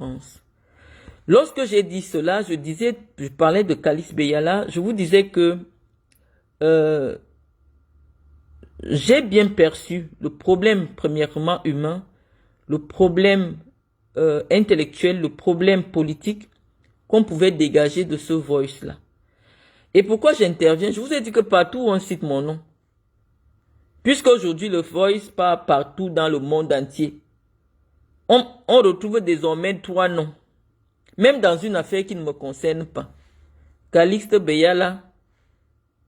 ignorance. Lorsque j'ai dit cela, je parlais de Calix Beyala, je vous disais que j'ai bien perçu le problème premièrement humain, le problème intellectuel, le problème politique qu'on pouvait dégager de ce voice-là. Et pourquoi j'interviens? Je vous ai dit que partout où on cite mon nom, puisqu'aujourd'hui le voice part partout dans le monde entier, on retrouve désormais 3 noms, même dans une affaire qui ne me concerne pas. Calixte Beyala,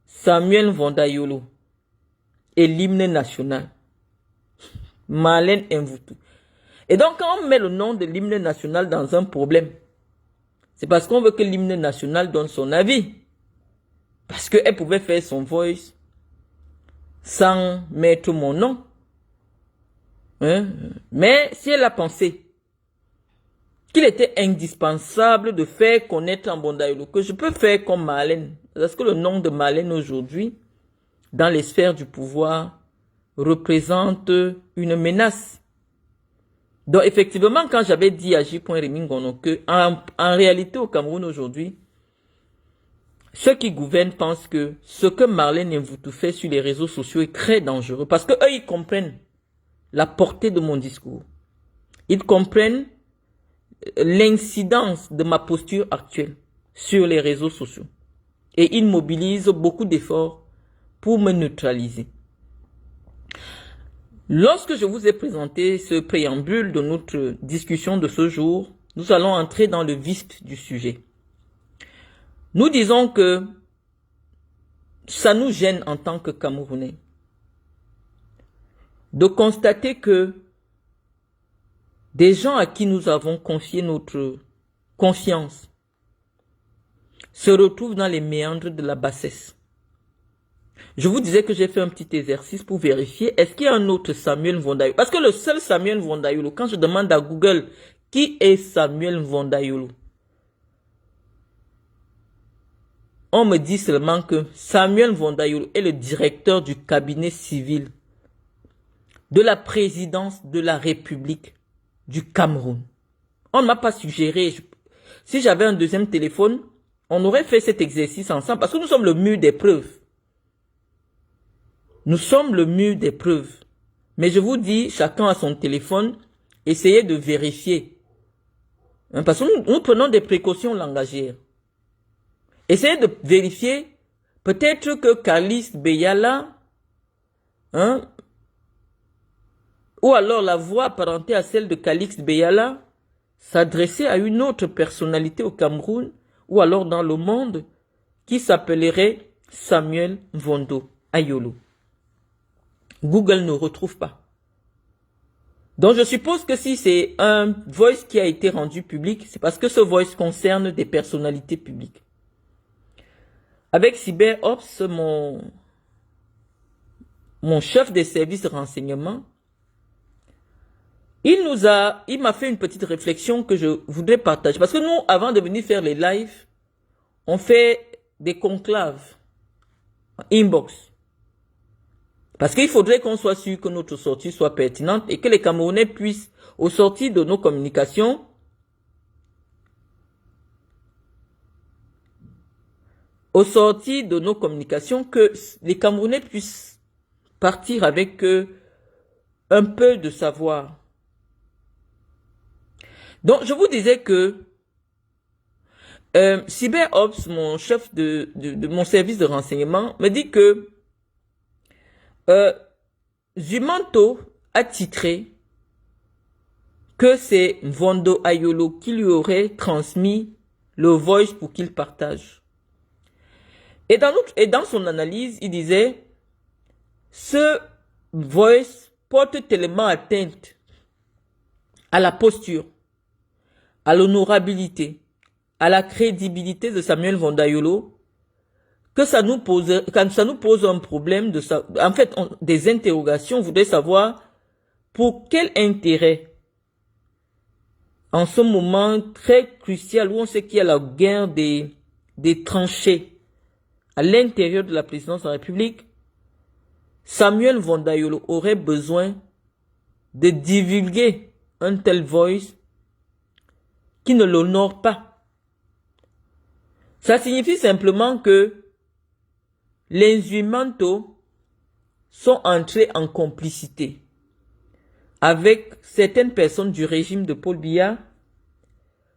Samuel Vondayolo et l'hymne national. Marlène Mvutu. Et donc quand on met le nom de l'hymne national dans un problème, c'est parce qu'on veut que l'hymne national donne son avis. Parce qu'elle pouvait faire son voice sans mettre mon nom. Hein? Mais si elle a pensé qu'il était indispensable de faire connaître en Bondayolo, que je peux faire comme Marlène, parce que le nom de Marlène aujourd'hui, dans les sphères du pouvoir, représente une menace. Donc effectivement, quand j'avais dit à J.Rémingono que en réalité au Cameroun aujourd'hui, ceux qui gouvernent pensent que ce que Marlène Mvutu fait sur les réseaux sociaux est très dangereux parce que eux ils comprennent la portée de mon discours. Ils comprennent l'incidence de ma posture actuelle sur les réseaux sociaux. Et ils mobilisent beaucoup d'efforts pour me neutraliser. Lorsque je vous ai présenté ce préambule de notre discussion de ce jour, nous allons entrer dans le vif du sujet. Nous disons que ça nous gêne en tant que Camerounais de constater que des gens à qui nous avons confié notre confiance se retrouvent dans les méandres de la bassesse. Je vous disais que j'ai fait un petit exercice pour vérifier, est-ce qu'il y a un autre Samuel Vondayolo? Parce que le seul Samuel Vondayolo, quand je demande à Google, qui est Samuel Vondayolo? On me dit seulement que Samuel Vondayolo est le directeur du cabinet civil de la présidence de la République du Cameroun. On ne m'a pas suggéré. Si j'avais un deuxième téléphone, on aurait fait cet exercice ensemble parce que nous sommes le mur des preuves. Nous sommes le mur des preuves. Mais je vous dis, chacun a son téléphone, essayez de vérifier. Parce que nous prenons des précautions langagières. Essayez de vérifier, peut-être que Calixte Beyala, ou alors la voix apparentée à celle de Calixte Beyala, s'adressait à une autre personnalité au Cameroun, ou alors dans le monde, qui s'appellerait Samuel Vondayolo. Google ne retrouve pas. Donc je suppose que si c'est un voice qui a été rendu public, c'est parce que ce voice concerne des personnalités publiques. Avec CyberOps, mon chef des services de renseignement, il m'a fait une petite réflexion que je voudrais partager. Parce que nous, avant de venir faire les lives, on fait des conclaves, inbox. Parce qu'il faudrait qu'on soit sûr que notre sortie soit pertinente et que les Camerounais puissent, au sortir de nos communications, que les Camerounais puissent partir avec un peu de savoir. Donc, je vous disais que CyberOps, mon chef de mon service de renseignement, me dit que Zumanto a titré que c'est Vondayolo qui lui aurait transmis le voice pour qu'il partage. Et dans son analyse, il disait, ce voice porte tellement atteinte à la posture, à l'honorabilité, à la crédibilité de Samuel Vondayolo, que ça nous pose un problème des interrogations. On voudrait savoir pour quel intérêt, en ce moment très crucial où on sait qu'il y a la guerre des tranchées à l'intérieur de la présidence de la République, Samuel Vondayolo aurait besoin de divulguer un tel voice qui ne l'honorent pas. Ça signifie simplement que les Instrumentaux sont entrés en complicité avec certaines personnes du régime de Paul Biya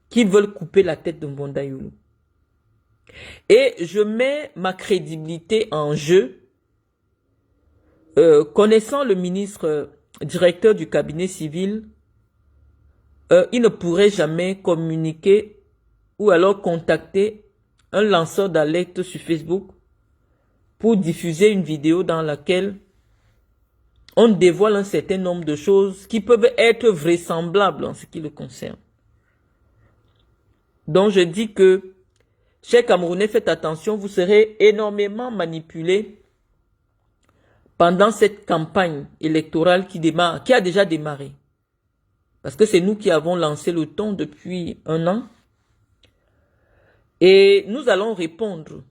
qui veulent couper la tête de Mvonda Yolo. Et je mets ma crédibilité en jeu, connaissant le ministre directeur du cabinet civil, il ne pourrait jamais communiquer ou alors contacter un lanceur d'alerte sur Facebook pour diffuser une vidéo dans laquelle on dévoile un certain nombre de choses qui peuvent être vraisemblables en ce qui le concerne. Donc je dis que, chers Camerounais, faites attention, vous serez énormément manipulés pendant cette campagne électorale qui a déjà démarré. Parce que c'est nous qui avons lancé le ton depuis 1 an. Et nous allons répondre.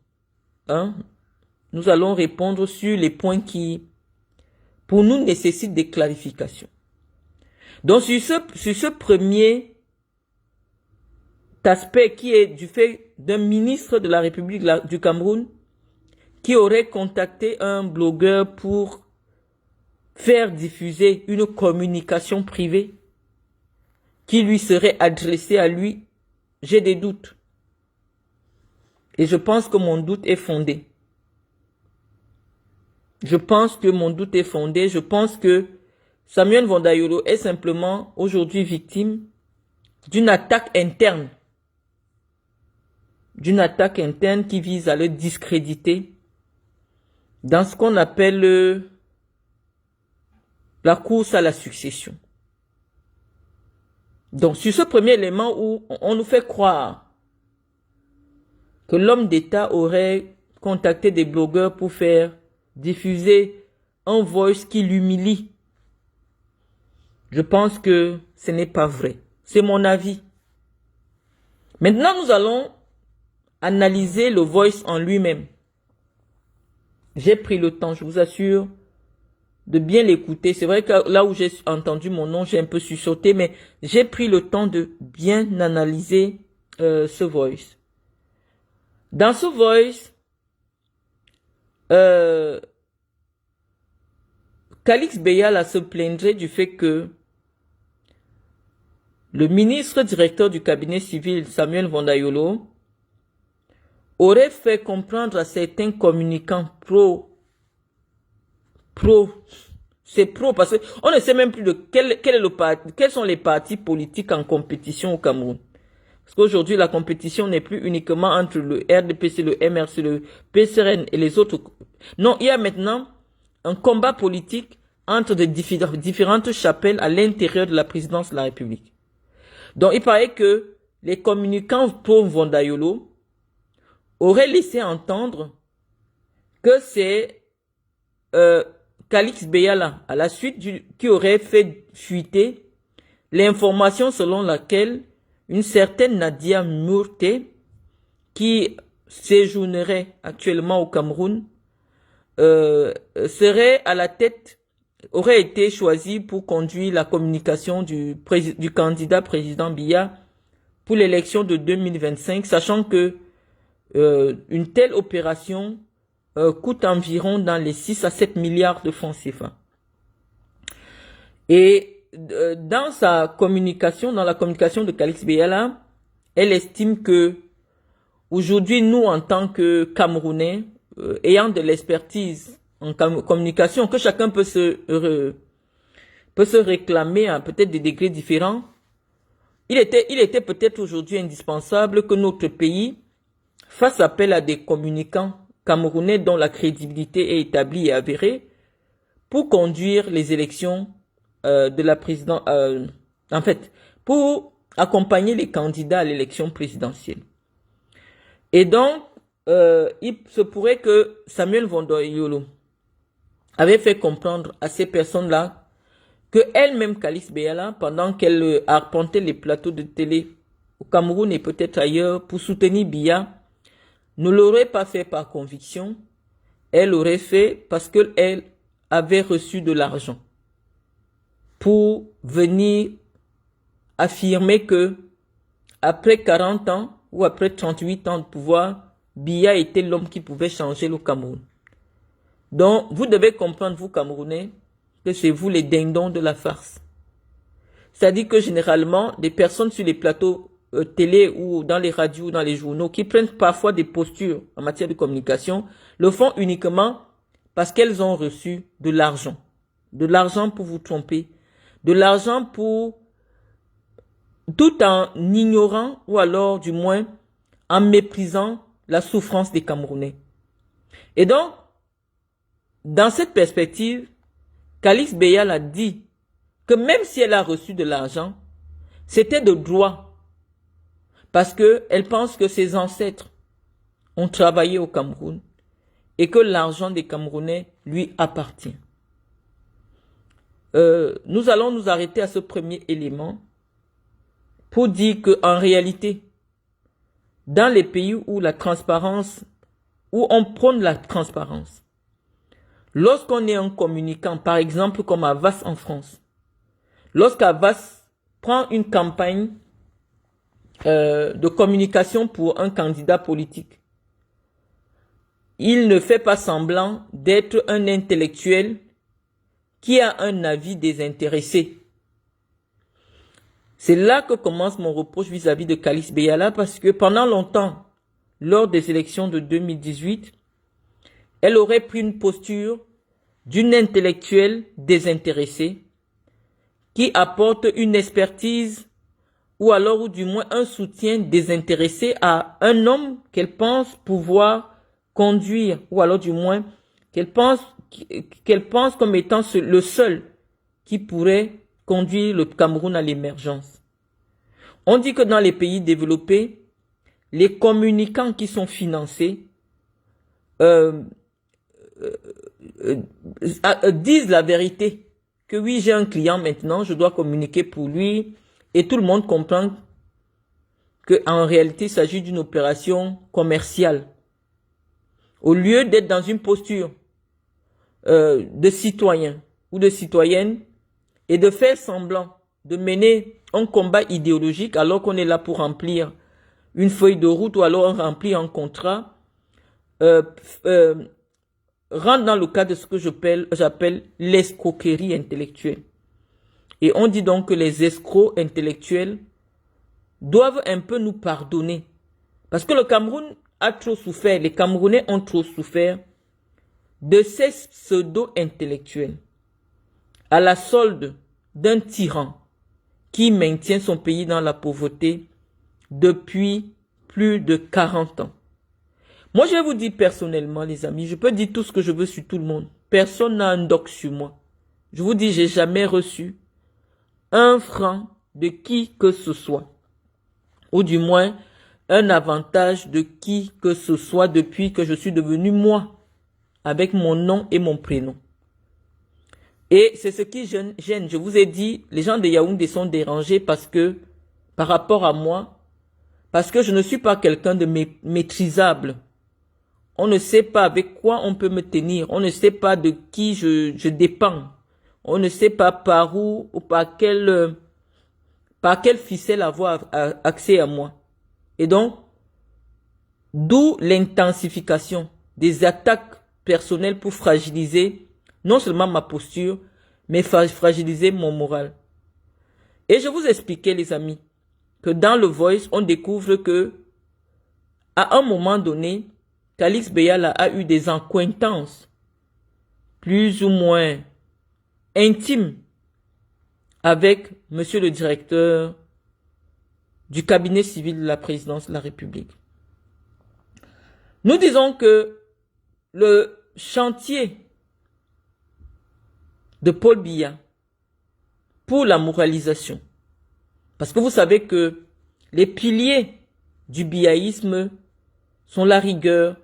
Nous allons répondre sur les points qui, pour nous, nécessitent des clarifications. Donc, sur ce premier aspect qui est du fait d'un ministre de la République du Cameroun qui aurait contacté un blogueur pour faire diffuser une communication privée qui lui serait adressée à lui, j'ai des doutes. Et je pense que mon doute est fondé. Je pense que mon doute est fondé. Je pense que Samuel Mvonda Yolo est simplement aujourd'hui victime d'une attaque interne. D'une attaque interne qui vise à le discréditer dans ce qu'on appelle la course à la succession. Donc, sur ce premier élément où on nous fait croire que l'homme d'État aurait contacté des blogueurs pour faire diffuser un voice qui l'humilie, je pense que ce n'est pas vrai. C'est mon avis. Maintenant, nous allons analyser le voice en lui-même. J'ai pris le temps, je vous assure, de bien l'écouter. C'est vrai que là où j'ai entendu mon nom, j'ai un peu sursauté, mais j'ai pris le temps de bien analyser ce voice. Dans ce voice, Calix Beyala se plaindrait du fait que le ministre directeur du cabinet civil, Samuel Mvonda Yolo, aurait fait comprendre à certains communicants c'est pro parce qu'on ne sait même plus de quels sont les partis politiques en compétition au Cameroun. Parce qu'aujourd'hui, la compétition n'est plus uniquement entre le RDPC, le MRC, le PCRN et les autres. Non, il y a maintenant un combat politique entre de différentes chapelles à l'intérieur de la présidence de la République. Donc, il paraît que les communicants pro Mvonda Yolo auraient laissé entendre que c'est Calix Beyala, à la suite qui aurait fait fuiter l'information selon laquelle une certaine Nadia Murte, qui séjournerait actuellement au Cameroun, serait à la tête, aurait été choisie pour conduire la communication du candidat président Biya pour l'élection de 2025, sachant que une telle opération coûte environ dans les 6 à 7 milliards de francs CFA. Et dans sa communication, dans la communication de Calix Beyala, elle estime que aujourd'hui, nous, en tant que Camerounais, ayant de l'expertise en communication, que chacun peut se réclamer à peut-être des degrés différents, il était peut-être aujourd'hui indispensable que notre pays fasse appel à des communicants camerounais dont la crédibilité est établie et avérée pour conduire les élections de la présidence, en fait, pour accompagner les candidats à l'élection présidentielle. Et donc, il se pourrait que Samuel Mvonda Yolo avait fait comprendre à ces personnes-là que elle-même, Calix Beyala, pendant qu'elle arpentait les plateaux de télé au Cameroun et peut-être ailleurs pour soutenir Biya, ne l'aurait pas fait par conviction, elle l'aurait fait parce qu'elle avait reçu de l'argent pour venir affirmer que après 40 ans ou après 38 ans de pouvoir, Biya était l'homme qui pouvait changer le Cameroun. Donc, vous devez comprendre, vous Camerounais, que c'est vous les dindons de la farce. C'est-à-dire que généralement, des personnes sur les plateaux télé ou dans les radios, dans les journaux, qui prennent parfois des postures en matière de communication, le font uniquement parce qu'elles ont reçu de l'argent. De l'argent pour vous tromper. De l'argent pour, tout en ignorant ou alors du moins en méprisant la souffrance des Camerounais. Et donc, dans cette perspective, Calix Beyal a dit que même si elle a reçu de l'argent, c'était de droit. Parce qu'elle pense que ses ancêtres ont travaillé au Cameroun et que l'argent des Camerounais lui appartient. Nous allons nous arrêter à ce premier élément pour dire qu'en réalité, dans les pays où la transparence, où on prône la transparence, lorsqu'on est un communicant, par exemple comme Havas en France, lorsqu'Havas prend une campagne de communication pour un candidat politique, il ne fait pas semblant d'être un intellectuel qui a un avis désintéressé. C'est là que commence mon reproche vis-à-vis de Calix Beyala, parce que pendant longtemps, lors des élections de 2018, elle aurait pris une posture d'une intellectuelle désintéressée qui apporte une expertise ou alors ou du moins un soutien désintéressé à un homme qu'elle pense pouvoir conduire, ou alors du moins qu'elle pense comme étant le seul qui pourrait conduire le Cameroun à l'émergence. On dit que dans les pays développés, les communicants qui sont financés disent la vérité, que oui, j'ai un client maintenant, je dois communiquer pour lui, et tout le monde comprend qu'en réalité, il s'agit d'une opération commerciale. Au lieu d'être dans une posture de citoyen ou de citoyenne et de faire semblant de mener un combat idéologique alors qu'on est là pour remplir une feuille de route ou alors remplir un contrat, rentre dans le cadre de ce que j'appelle l'escroquerie intellectuelle. Et on dit donc que les escrocs intellectuels doivent un peu nous pardonner. Parce que le Cameroun a trop souffert, les Camerounais ont trop souffert de ces pseudo-intellectuels à la solde d'un tyran qui maintient son pays dans la pauvreté depuis plus de 40 ans. Moi, je vais vous dire personnellement, les amis, je peux dire tout ce que je veux sur tout le monde. Personne n'a un doc sur moi. Je vous dis, j'ai jamais reçu un franc de qui que ce soit. Ou du moins, un avantage de qui que ce soit depuis que je suis devenu moi, avec mon nom et mon prénom. Et c'est ce qui gêne. Je vous ai dit, les gens de Yaoundé sont dérangés parce que, par rapport à moi, parce que je ne suis pas quelqu'un de maîtrisable. On ne sait pas avec quoi on peut me tenir. On ne sait pas de qui je dépends. On ne sait pas par où ou par quelle ficelle avoir accès à moi. Et donc, d'où l'intensification des attaques personnelles pour fragiliser non seulement ma posture, mais fragiliser mon moral. Et je vous expliquais, les amis, que dans le Voice, on découvre que, à un moment donné, Calix Beyala a eu des accointances plus ou moins intimes avec monsieur le directeur du cabinet civil de la présidence de la République. Nous disons que le chantier de Paul Biya pour la moralisation, parce que vous savez que les piliers du biyaïsme sont la rigueur,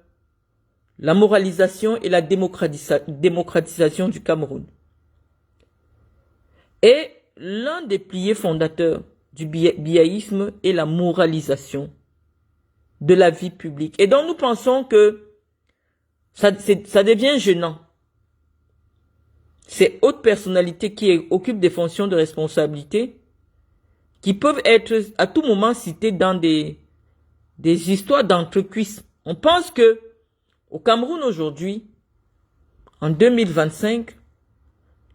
la moralisation et la démocratisation du Cameroun. Et l'un des piliers fondateurs du biyaïsme est la moralisation de la vie publique. Et donc nous pensons que ça devient gênant. Ces hautes personnalités qui occupent des fonctions de responsabilité, qui peuvent être à tout moment cités dans des histoires d'entrecuisses. On pense que au Cameroun aujourd'hui, en 2025,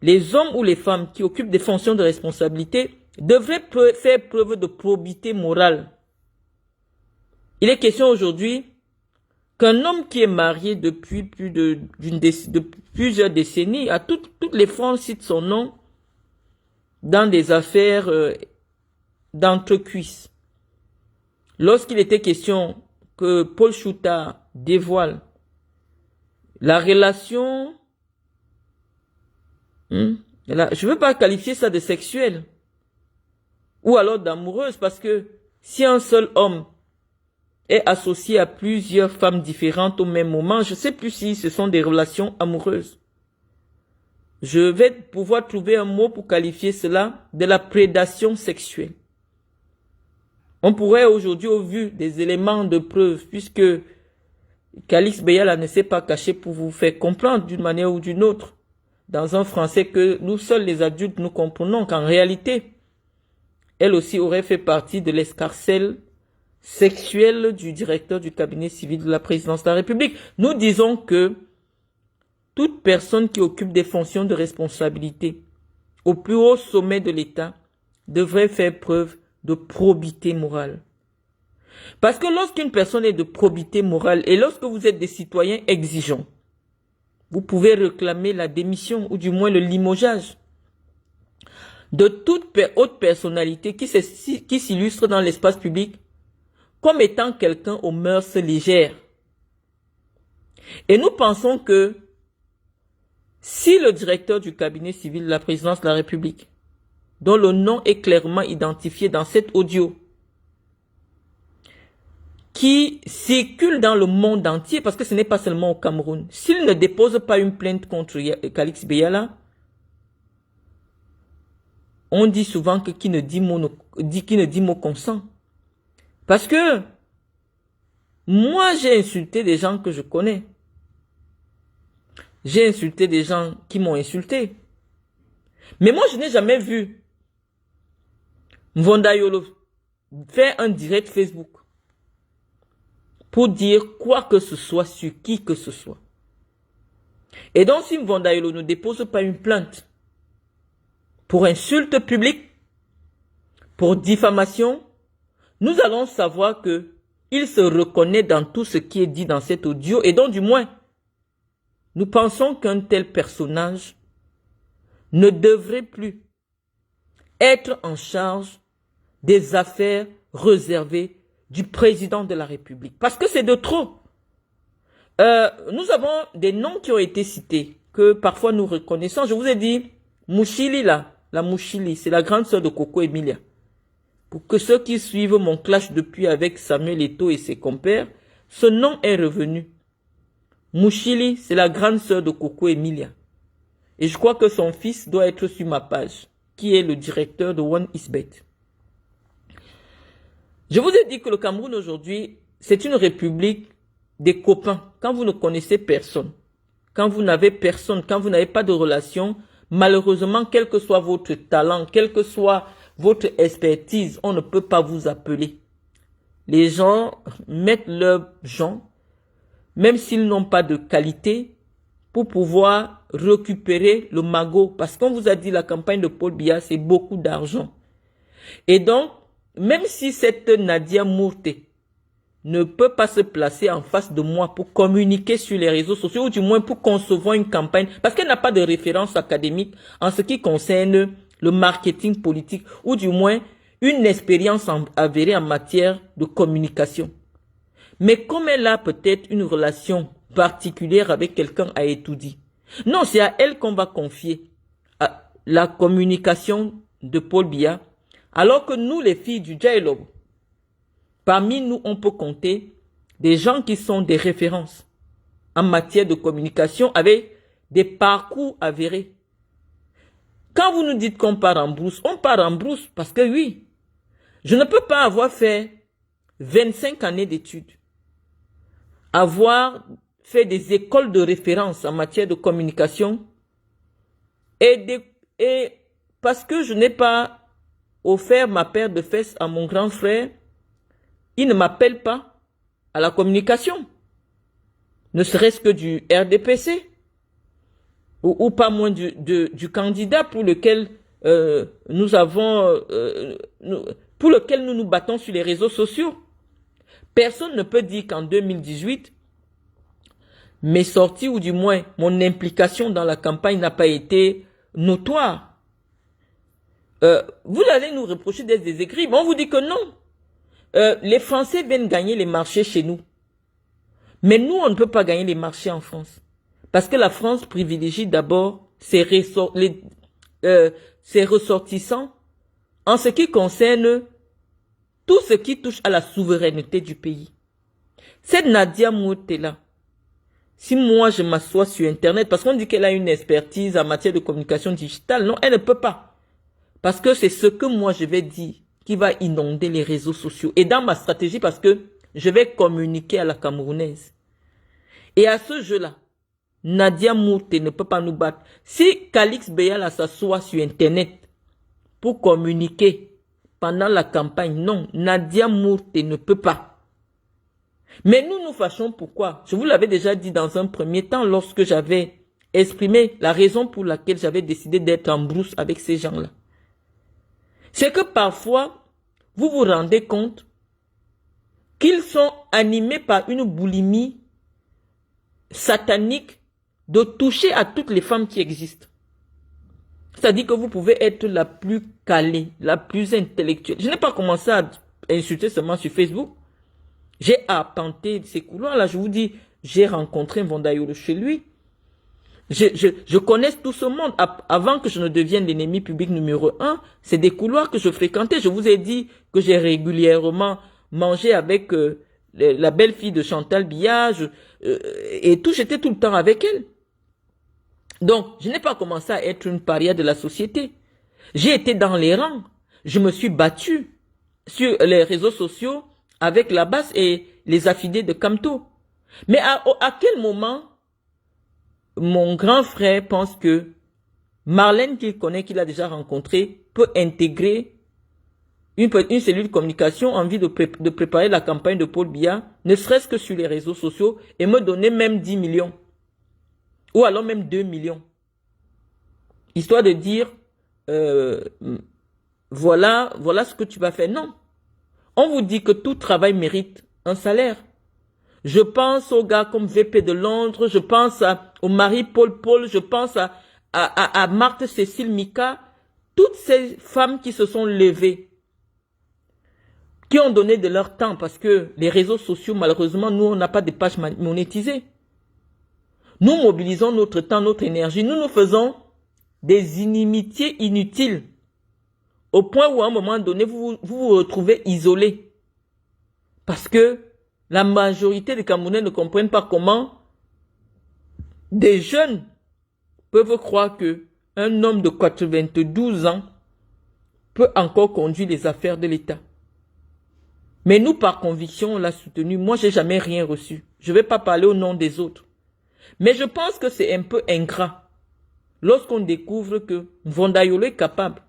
les hommes ou les femmes qui occupent des fonctions de responsabilité devraient faire preuve de probité morale. Il est question aujourd'hui qu'un homme qui est marié depuis plusieurs décennies, à toutes les fois on cite son nom dans des affaires d'entrecuisses. Lorsqu'il était question que Paul Chouta dévoile la relation, je ne veux pas qualifier ça de sexuel ou alors d'amoureuse, parce que si un seul homme est associé à plusieurs femmes différentes au même moment, je ne sais plus si ce sont des relations amoureuses. Je vais pouvoir trouver un mot pour qualifier cela de la prédation sexuelle. On pourrait aujourd'hui, au vu des éléments de preuve, puisque Calix Beyala ne s'est pas caché pour vous faire comprendre d'une manière ou d'une autre, dans un français que nous seuls les adultes nous comprenons, qu'en réalité, elle aussi aurait fait partie de l'escarcelle sexuelle du directeur du cabinet civil de la présidence de la République. Nous disons que toute personne qui occupe des fonctions de responsabilité au plus haut sommet de l'État devrait faire preuve de probité morale. Parce que lorsqu'une personne est de probité morale et lorsque vous êtes des citoyens exigeants, vous pouvez réclamer la démission ou du moins le limogeage de toute haute personnalité qui s'illustre dans l'espace public comme étant quelqu'un aux mœurs légères. Et nous pensons que si le directeur du cabinet civil de la présidence de la République, dont le nom est clairement identifié dans cet audio, qui circule dans le monde entier, parce que ce n'est pas seulement au Cameroun, s'il ne dépose pas une plainte contre Calix Beyala, on dit souvent que qui ne dit mot consent. Parce que moi, j'ai insulté des gens que je connais. J'ai insulté des gens qui m'ont insulté. Mais moi, je n'ai jamais vu Mvonda Yolo faire un direct Facebook pour dire quoi que ce soit sur qui que ce soit. Et donc, si Mvonda Yolo ne dépose pas une plainte pour insulte publique, pour diffamation, nous allons savoir que il se reconnaît dans tout ce qui est dit dans cet audio, et donc du moins, nous pensons qu'un tel personnage ne devrait plus être en charge des affaires réservées du président de la République. Parce que c'est de trop. Nous avons des noms qui ont été cités, que parfois nous reconnaissons. Je vous ai dit, Mouchili là, la Mouchili, c'est la grande sœur de Coco Emilia. Pour que ceux qui suivent mon clash depuis avec Samuel Eto'o et ses compères, ce nom est revenu. Mouchili, c'est la grande sœur de Coco Emilia. Et je crois que son fils doit être sur ma page, qui est le directeur de One Isbet. Je vous ai dit que le Cameroun aujourd'hui, c'est une république des copains. Quand vous ne connaissez personne, quand vous n'avez personne, quand vous n'avez pas de relation, malheureusement, quel que soit votre talent, quel que soit votre expertise, on ne peut pas vous appeler. Les gens mettent leurs gens, même s'ils n'ont pas de qualité, pour pouvoir récupérer le magot. Parce qu'on vous a dit, la campagne de Paul Biya, c'est beaucoup d'argent. Et donc, même si cette Nadia Mourte ne peut pas se placer en face de moi pour communiquer sur les réseaux sociaux, ou du moins pour concevoir une campagne, parce qu'elle n'a pas de référence académique en ce qui concerne le marketing politique, ou du moins une expérience avérée en matière de communication. Mais comme elle a peut-être une relation particulière avec quelqu'un à étudier, non, c'est à elle qu'on va confier la communication de Paul Biya, alors que nous, les filles du dialogue, parmi nous, on peut compter des gens qui sont des références en matière de communication avec des parcours avérés. Quand vous nous dites qu'on part en brousse, on part en brousse parce que oui, je ne peux pas avoir fait 25 années d'études, avoir fait des écoles de référence en matière de communication et parce que je n'ai pas offert ma paire de fesses à mon grand frère, il ne m'appelle pas à la communication, ne serait-ce que du RDPC, ou pas moins du candidat pour lequel pour lequel nous nous battons sur les réseaux sociaux. Personne ne peut dire qu'en 2018, mes sorties, ou du moins mon implication dans la campagne n'a pas été notoire. Vous allez nous reprocher d'être des écrits. On vous dit que non. Les Français viennent gagner les marchés chez nous. Mais nous, on ne peut pas gagner les marchés en France. Parce que la France privilégie d'abord ses ressortissants en ce qui concerne tout ce qui touche à la souveraineté du pays. Cette Nadia Mouté-là, si moi je m'assois sur Internet, parce qu'on dit qu'elle a une expertise en matière de communication digitale, non, elle ne peut pas. Parce que c'est ce que moi je vais dire qui va inonder les réseaux sociaux. Et dans ma stratégie, parce que je vais communiquer à la Camerounaise. Et à ce jeu-là, Nadia Mouté ne peut pas nous battre. Si Calix Beyala s'assoit sur Internet pour communiquer pendant la campagne, non, Nadia Mouté ne peut pas. Mais nous fâchons pourquoi? Je vous l'avais déjà dit dans un premier temps lorsque j'avais exprimé la raison pour laquelle j'avais décidé d'être en brousse avec ces gens-là. C'est que parfois, vous vous rendez compte qu'ils sont animés par une boulimie satanique de toucher à toutes les femmes qui existent. C'est-à-dire que vous pouvez être la plus calée, la plus intellectuelle. Je n'ai pas commencé à insulter seulement sur Facebook. J'ai arpenté ces couloirs-là. Je vous dis, j'ai rencontré Vondaïolo chez lui. Je connais tout ce monde. Avant que je ne devienne l'ennemi public numéro 1, c'est des couloirs que je fréquentais. Je vous ai dit que j'ai régulièrement mangé avec la belle-fille de Chantal Biage et tout. J'étais tout le temps avec elle. Donc, je n'ai pas commencé à être une paria de la société. J'ai été dans les rangs. Je me suis battu sur les réseaux sociaux avec la base et les affidés de Camto. Mais à quel moment mon grand frère pense que Marlène qu'il connaît, qu'il a déjà rencontré, peut intégrer une cellule de communication en vue de préparer la campagne de Paul Biya, ne serait-ce que sur les réseaux sociaux, et me donner même 10 millions. Ou alors même 2 millions. Histoire de dire, voilà ce que tu vas faire. Non. On vous dit que tout travail mérite un salaire. Je pense aux gars comme VP de Londres, je pense au mari Paul, je pense à Marthe Cécile Mika, toutes ces femmes qui se sont levées, qui ont donné de leur temps, parce que les réseaux sociaux, malheureusement, nous, on n'a pas de pages monétisées. Nous mobilisons notre temps, notre énergie. Nous faisons des inimitiés inutiles. Au point où à un moment donné, vous vous retrouvez isolé. Parce que la majorité des Camerounais ne comprennent pas comment des jeunes peuvent croire que un homme de 92 ans peut encore conduire les affaires de l'État. Mais nous, par conviction, on l'a soutenu. Moi, j'ai jamais rien reçu. Je ne vais pas parler au nom des autres. Mais je pense que c'est un peu ingrat lorsqu'on découvre que Vondaïolo est capable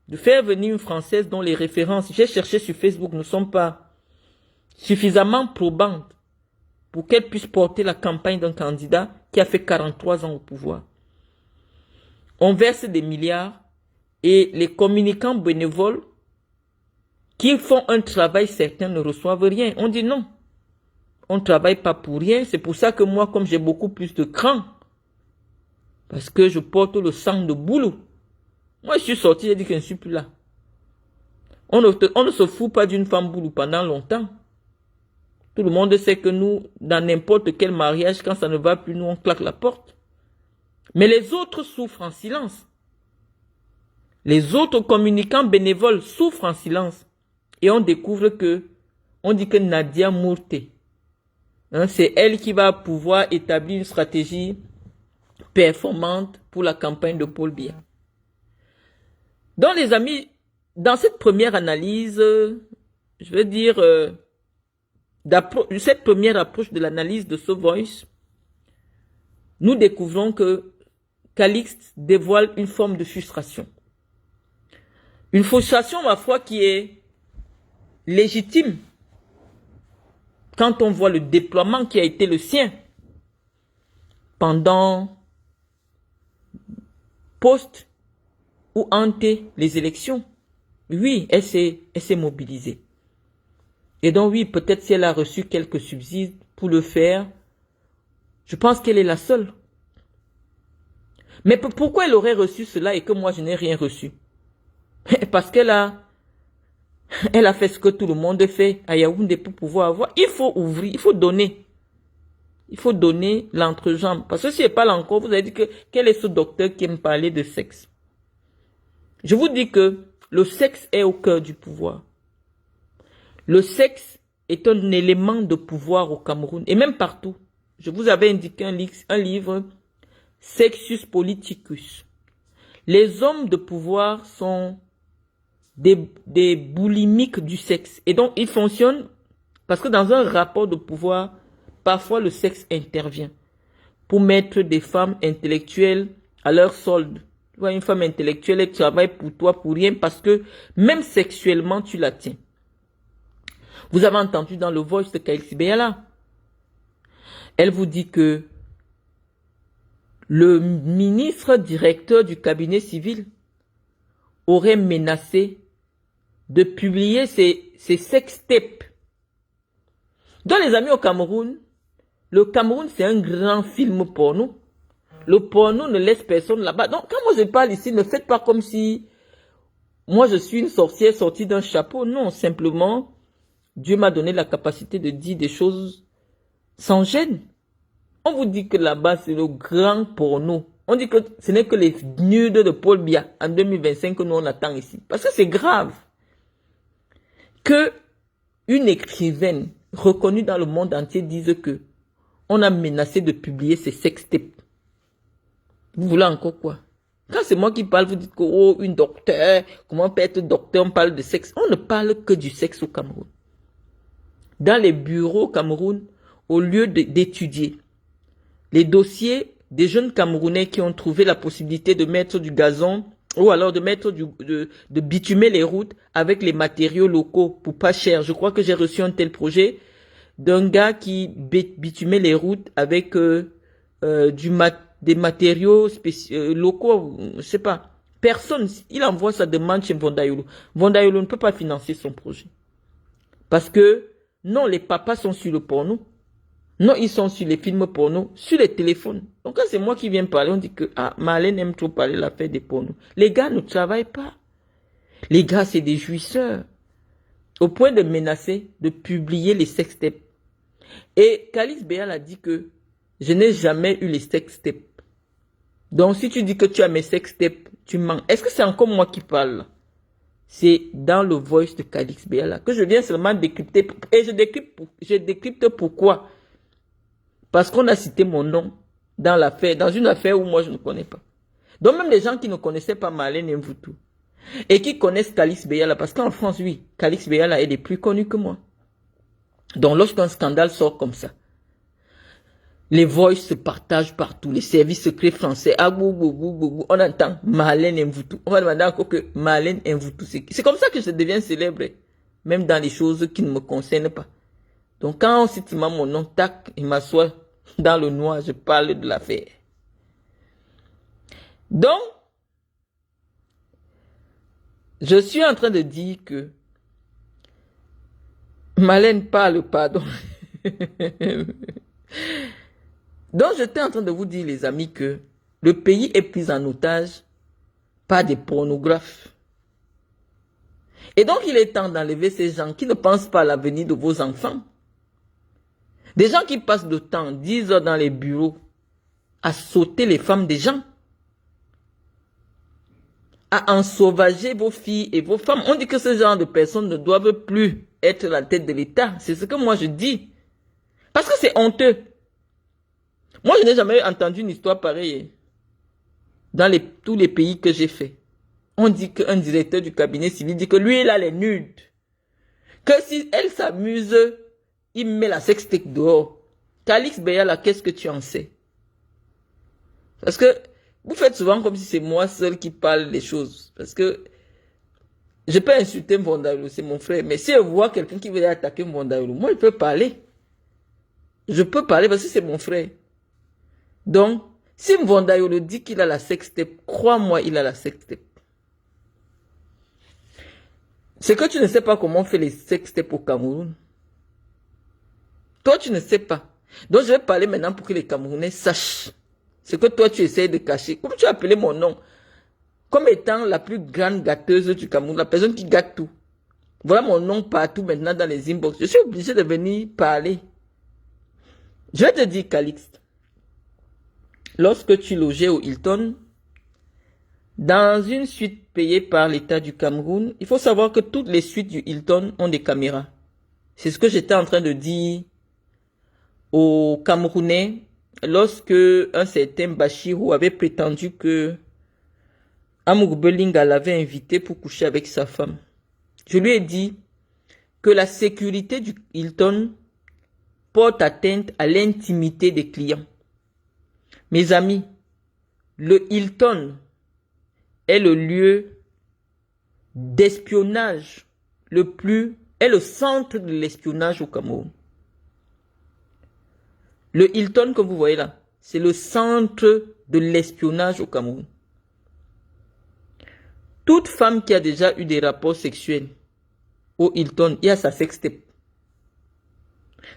de faire venir une Française dont les références, j'ai cherché sur Facebook, ne sont pas suffisamment probantes pour qu'elle puisse porter la campagne d'un candidat qui a fait 43 ans au pouvoir. On verse des milliards et les communicants bénévoles qui font un travail certain ne reçoivent rien. On dit non. On ne travaille pas pour rien. C'est pour ça que moi, comme j'ai beaucoup plus de cran, parce que je porte le sang de boulot. Moi, je suis sorti, j'ai dit que je ne suis plus là. On ne se fout pas d'une femme boulot pendant longtemps. Tout le monde sait que nous, dans n'importe quel mariage, quand ça ne va plus, nous, on claque la porte. Mais les autres souffrent en silence. Les autres communicants bénévoles souffrent en silence. Et on découvre que, on dit que Nadia Mouté, c'est elle qui va pouvoir établir une stratégie performante pour la campagne de Paul Biya. Donc les amis, dans cette première analyse, je veux dire, cette première approche de l'analyse de ce voice, nous découvrons que Calixte dévoile une forme de frustration. Une frustration, ma foi, qui est légitime quand on voit le déploiement qui a été le sien pendant, post ou ante les élections. Oui, elle s'est mobilisée. Et donc oui, peut-être si elle a reçu quelques subsides pour le faire, je pense qu'elle est la seule. Mais pourquoi elle aurait reçu cela et que moi je n'ai rien reçu? Parce qu'elle a fait ce que tout le monde fait à Yaoundé pour pouvoir avoir. Il faut ouvrir, il faut donner. Il faut donner l'entrejambe. Parce que si elle parle encore, vous avez dit que quel est ce docteur qui aime parler de sexe? Je vous dis que le sexe est au cœur du pouvoir. Le sexe est un élément de pouvoir au Cameroun et même partout. Je vous avais indiqué un livre, Sexus Politicus. Les hommes de pouvoir sont des boulimiques du sexe. Et donc, ils fonctionnent parce que dans un rapport de pouvoir, parfois le sexe intervient pour mettre des femmes intellectuelles à leur solde. Tu vois, une femme intellectuelle, elle travaille pour toi pour rien parce que même sexuellement, tu la tiens. Vous avez entendu dans le voice de Kalix Beyala. Elle vous dit que le ministre directeur du cabinet civil aurait menacé de publier ses sextapes. Donc les amis au Cameroun, le Cameroun c'est un grand film porno. Le porno ne laisse personne là-bas. Donc quand moi je parle ici, ne faites pas comme si moi je suis une sorcière sortie d'un chapeau. Non, simplement, Dieu m'a donné la capacité de dire des choses sans gêne. On vous dit que là-bas c'est le grand porno. On dit que ce n'est que les nudes de Paul Biya en 2025 que nous on attend ici. Parce que c'est grave que une écrivaine reconnue dans le monde entier dise que on a menacé de publier ses sextapes. Vous voulez encore quoi? Quand c'est moi qui parle, vous dites que oh, une docteure, comment on peut être docteur, on parle de sexe. On ne parle que du sexe au Cameroun. Dans les bureaux au Cameroun, au lieu d'étudier les dossiers des jeunes Camerounais qui ont trouvé la possibilité de mettre du gazon ou alors de mettre de bitumer les routes avec les matériaux locaux pour pas cher. Je crois que j'ai reçu un tel projet d'un gars qui bitumait les routes avec des matériaux locaux, je sais pas. Personne, il envoie sa demande chez Vondayolo. Vondayolo ne peut pas financer son projet. Parce que, non, les papas sont sur le porno. Non, ils sont sur les films porno, sur les téléphones. Donc quand c'est moi qui viens parler, on dit que ah, Marlène aime trop parler l'affaire des pornos. Les gars ne travaillent pas. Les gars, c'est des jouisseurs. Au point de menacer de publier les sextapes. Et Kalix Beyala a dit que je n'ai jamais eu les sextapes. Donc si tu dis que tu as mes sextapes, tu mens. Est-ce que c'est encore moi qui parle? C'est dans le voice de Kalix Beyala que je viens seulement décrypter. Et je décrypte pourquoi? Parce qu'on a cité mon nom dans l'affaire, dans une affaire où moi je ne connais pas. Donc même les gens qui ne connaissaient pas Marlène Mvutu et qui connaissent Kalix Beyala, parce qu'en France, oui, Kalix Beyala est plus connu que moi. Donc lorsqu'un scandale sort comme ça, les voix se partagent partout, les services secrets français, on entend Marlène Mvutu. On va demander encore que Marlène Mvutu, c'est comme ça que je deviens célèbre, même dans les choses qui ne me concernent pas. Donc quand on cite mon nom, tac, il m'assoit dans le noir, je parle de l'affaire. Donc, je suis en train de dire que Marlène parle, pardon. Donc, j'étais en train de vous dire, les amis, que le pays est pris en otage par des pornographes. Et donc, il est temps d'enlever ces gens qui ne pensent pas à l'avenir de vos enfants. Des gens qui passent le temps, 10 heures dans les bureaux, à sauter les femmes des gens, à ensauvager vos filles et vos femmes. On dit que ce genre de personnes ne doivent plus être à la tête de l'État. C'est ce que moi je dis. Parce que c'est honteux. Moi, je n'ai jamais entendu une histoire pareille dans tous les pays que j'ai fait. On dit qu'un directeur du cabinet civil dit que lui, il a les nudes. Que si elle s'amuse, il met la sextape dehors. Kalix Beyala, qu'est-ce que tu en sais? Parce que vous faites souvent comme si c'est moi seul qui parle des choses. Parce que Je peux insulter Mvondayolo, c'est mon frère. Mais si je vois quelqu'un qui veut attaquer Mvondayolo, moi, je peux parler. Je peux parler parce que c'est mon frère. Donc, si Mvondayolo dit qu'il a la sextape, crois-moi, il a la sextape. C'est que tu ne sais pas comment on fait les sextapes au Cameroun. Toi, tu ne sais pas. Donc, je vais parler maintenant pour que les Camerounais sachent ce que toi, tu essaies de cacher. Comme tu as appelé mon nom, comme étant la plus grande gâteuse du Cameroun, la personne qui gâte tout. Voilà mon nom partout maintenant dans les inbox. Je suis obligé de venir parler. Je vais te dire, Calixte, lorsque tu logeais au Hilton, dans une suite payée par l'État du Cameroun, il faut savoir que toutes les suites du Hilton ont des caméras. C'est ce que j'étais en train de dire aux Camerounais lorsque un certain Bachirou avait prétendu que Amour Belinga l'avait invité pour coucher avec sa femme. Je lui ai dit que la sécurité du Hilton porte atteinte à l'intimité des clients. Mes amis, le Hilton est le lieu d'espionnage est le centre de l'espionnage au Cameroun. Le Hilton que vous voyez là, c'est le centre de l'espionnage au Cameroun. Toute femme qui a déjà eu des rapports sexuels au Hilton, il y a sa sextape.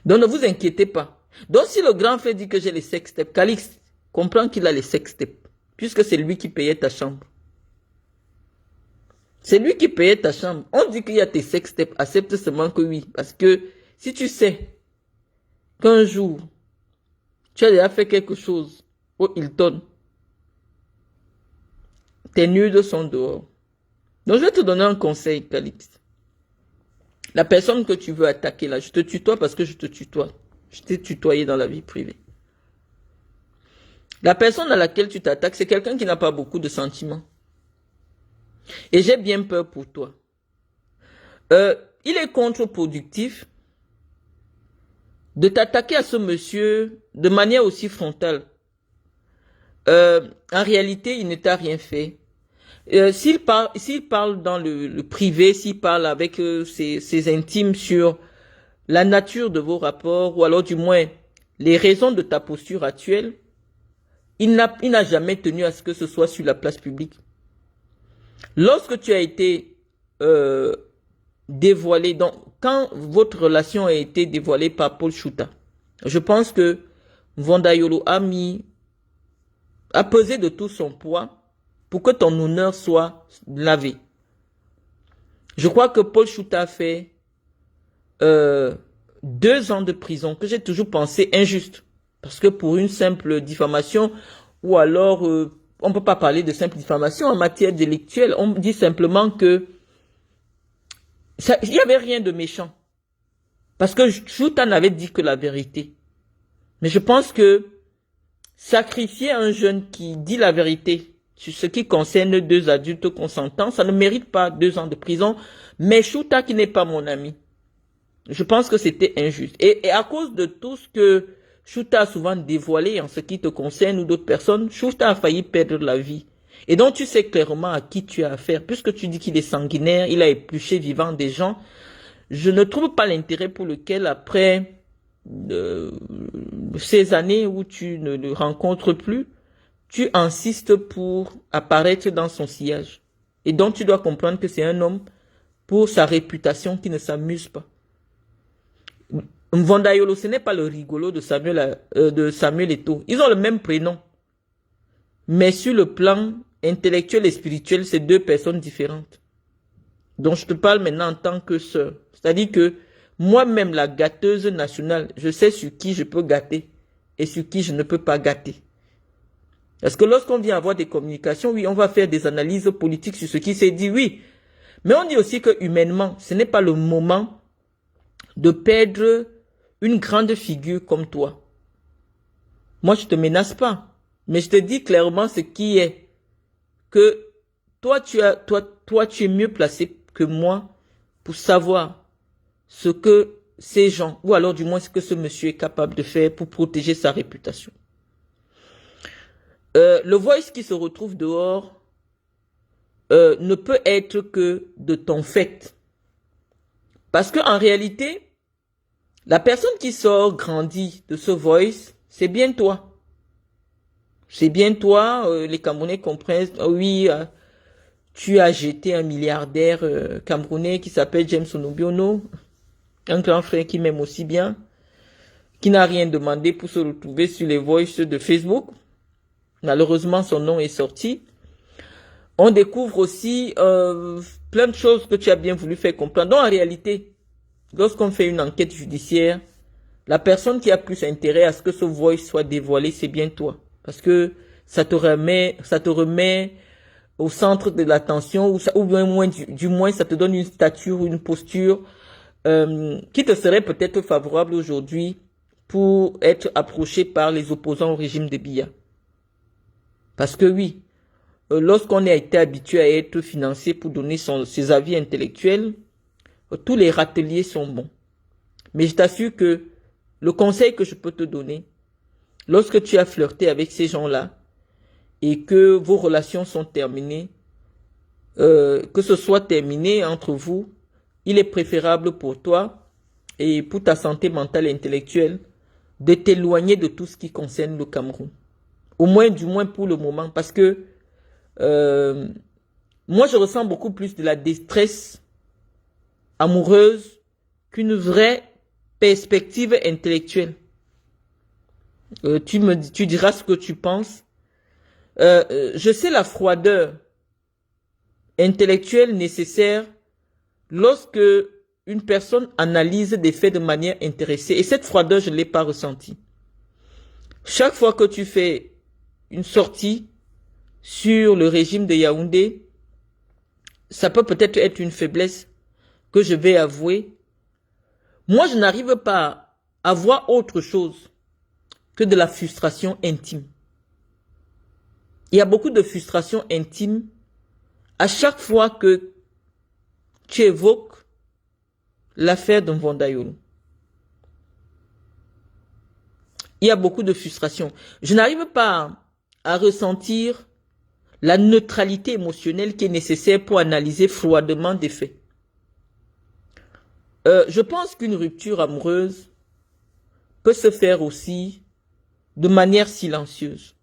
Donc ne vous inquiétez pas. Donc si le grand frère dit que j'ai les sextapes, Calixte comprend qu'il a les sextapes, puisque c'est lui qui payait ta chambre. C'est lui qui payait ta chambre. On dit qu'il y a tes sextapes, accepte seulement que oui. Parce que si tu sais qu'un jour, tu as déjà fait quelque chose au Hilton, tes nudes sont dehors. Donc je vais te donner un conseil, Calixte. La personne que tu veux attaquer là, je te tutoie parce que je te tutoie. Je t'ai tutoyé dans la vie privée. La personne à laquelle tu t'attaques, c'est quelqu'un qui n'a pas beaucoup de sentiments. Et j'ai bien peur pour toi. Il est contre-productif de t'attaquer à ce monsieur de manière aussi frontale. En réalité, il ne t'a rien fait. S'il parle dans le privé, s'il parle avec ses intimes sur la nature de vos rapports, ou alors du moins les raisons de ta posture actuelle, il n'a jamais tenu à ce que ce soit sur la place publique. Lorsque tu as été dévoilé, donc quand votre relation a été dévoilée par Paul Chouta, je pense que Mvondayolo a pesé de tout son poids pour que ton honneur soit lavé. Je crois que Paul Chouta a fait 2 ans de prison, que j'ai toujours pensé injuste. Parce que pour une simple diffamation, ou alors, on ne peut pas parler de simple diffamation en matière délictuelle, on dit simplement que il n'y avait rien de méchant. Parce que Chouta n'avait dit que la vérité. Mais je pense que sacrifier un jeune qui dit la vérité sur ce qui concerne 2 adultes consentants, ça ne mérite pas 2 ans de prison. Mais Chouta qui n'est pas mon ami, je pense que c'était injuste. Et à cause de tout ce que Chouta a souvent dévoilé en ce qui te concerne ou d'autres personnes, Chouta a failli perdre la vie. Et donc tu sais clairement à qui tu as affaire. Puisque tu dis qu'il est sanguinaire, il a épluché vivant des gens. Je ne trouve pas l'intérêt pour lequel après ces années où tu ne le rencontres plus, tu insistes pour apparaître dans son sillage. Et donc tu dois comprendre que c'est un homme pour sa réputation qui ne s'amuse pas. Mvondayolo, ce n'est pas le rigolo de Samuel Eto'o. Ils ont le même prénom. Mais sur le plan intellectuel et spirituel, c'est 2 personnes différentes. Donc je te parle maintenant en tant que sœur. C'est-à-dire que moi-même, la gâteuse nationale, je sais sur qui je peux gâter et sur qui je ne peux pas gâter. Parce que lorsqu'on vient avoir des communications, oui, on va faire des analyses politiques sur ce qui s'est dit, oui. Mais on dit aussi que humainement, ce n'est pas le moment de perdre une grande figure comme toi. Moi, je te menace pas. Mais je te dis clairement ce qui est. Que toi, tu es mieux placé que moi pour savoir ce que ces gens, ou alors du moins ce que ce monsieur est capable de faire pour protéger sa réputation. Le voice qui se retrouve dehors, ne peut être que de ton fait. Parce que en réalité, la personne qui sort grandie de ce voice, c'est bien toi. C'est bien toi, les Camerounais comprennent, oui, tu as jeté un milliardaire camerounais qui s'appelle James Onobiono, un grand frère qui m'aime aussi bien, qui n'a rien demandé pour se retrouver sur les voices de Facebook. Malheureusement, son nom est sorti. On découvre aussi plein de choses que tu as bien voulu faire comprendre. Donc en réalité, lorsqu'on fait une enquête judiciaire, la personne qui a plus intérêt à ce que ce voice soit dévoilé, c'est bien toi. Parce que ça te remet au centre de l'attention, ou du moins ça te donne une stature, une posture qui te serait peut-être favorable aujourd'hui pour être approché par les opposants au régime de Biya. Parce que oui, lorsqu'on a été habitué à être financé pour donner ses avis intellectuels, tous les râteliers sont bons. Mais je t'assure que le conseil que je peux te donner, lorsque tu as flirté avec ces gens-là et que vos relations sont terminées, que ce soit terminé entre vous, il est préférable pour toi et pour ta santé mentale et intellectuelle de t'éloigner de tout ce qui concerne le Cameroun. Au moins, du moins pour le moment, parce que moi, je ressens beaucoup plus de la détresse amoureuse qu'une vraie perspective intellectuelle. Tu diras ce que tu penses. Je sais la froideur intellectuelle nécessaire lorsque une personne analyse des faits de manière intéressée. Et cette froideur, je ne l'ai pas ressentie. Chaque fois que tu fais une sortie sur le régime de Yaoundé, ça peut peut-être être une faiblesse que je vais avouer. Moi, je n'arrive pas à voir autre chose que de la frustration intime. Il y a beaucoup de frustration intime à chaque fois que tu évoques l'affaire de Mvondayolo. Il y a beaucoup de frustration. Je n'arrive pas à ressentir la neutralité émotionnelle qui est nécessaire pour analyser froidement des faits. Je pense qu'une rupture amoureuse peut se faire aussi de manière silencieuse.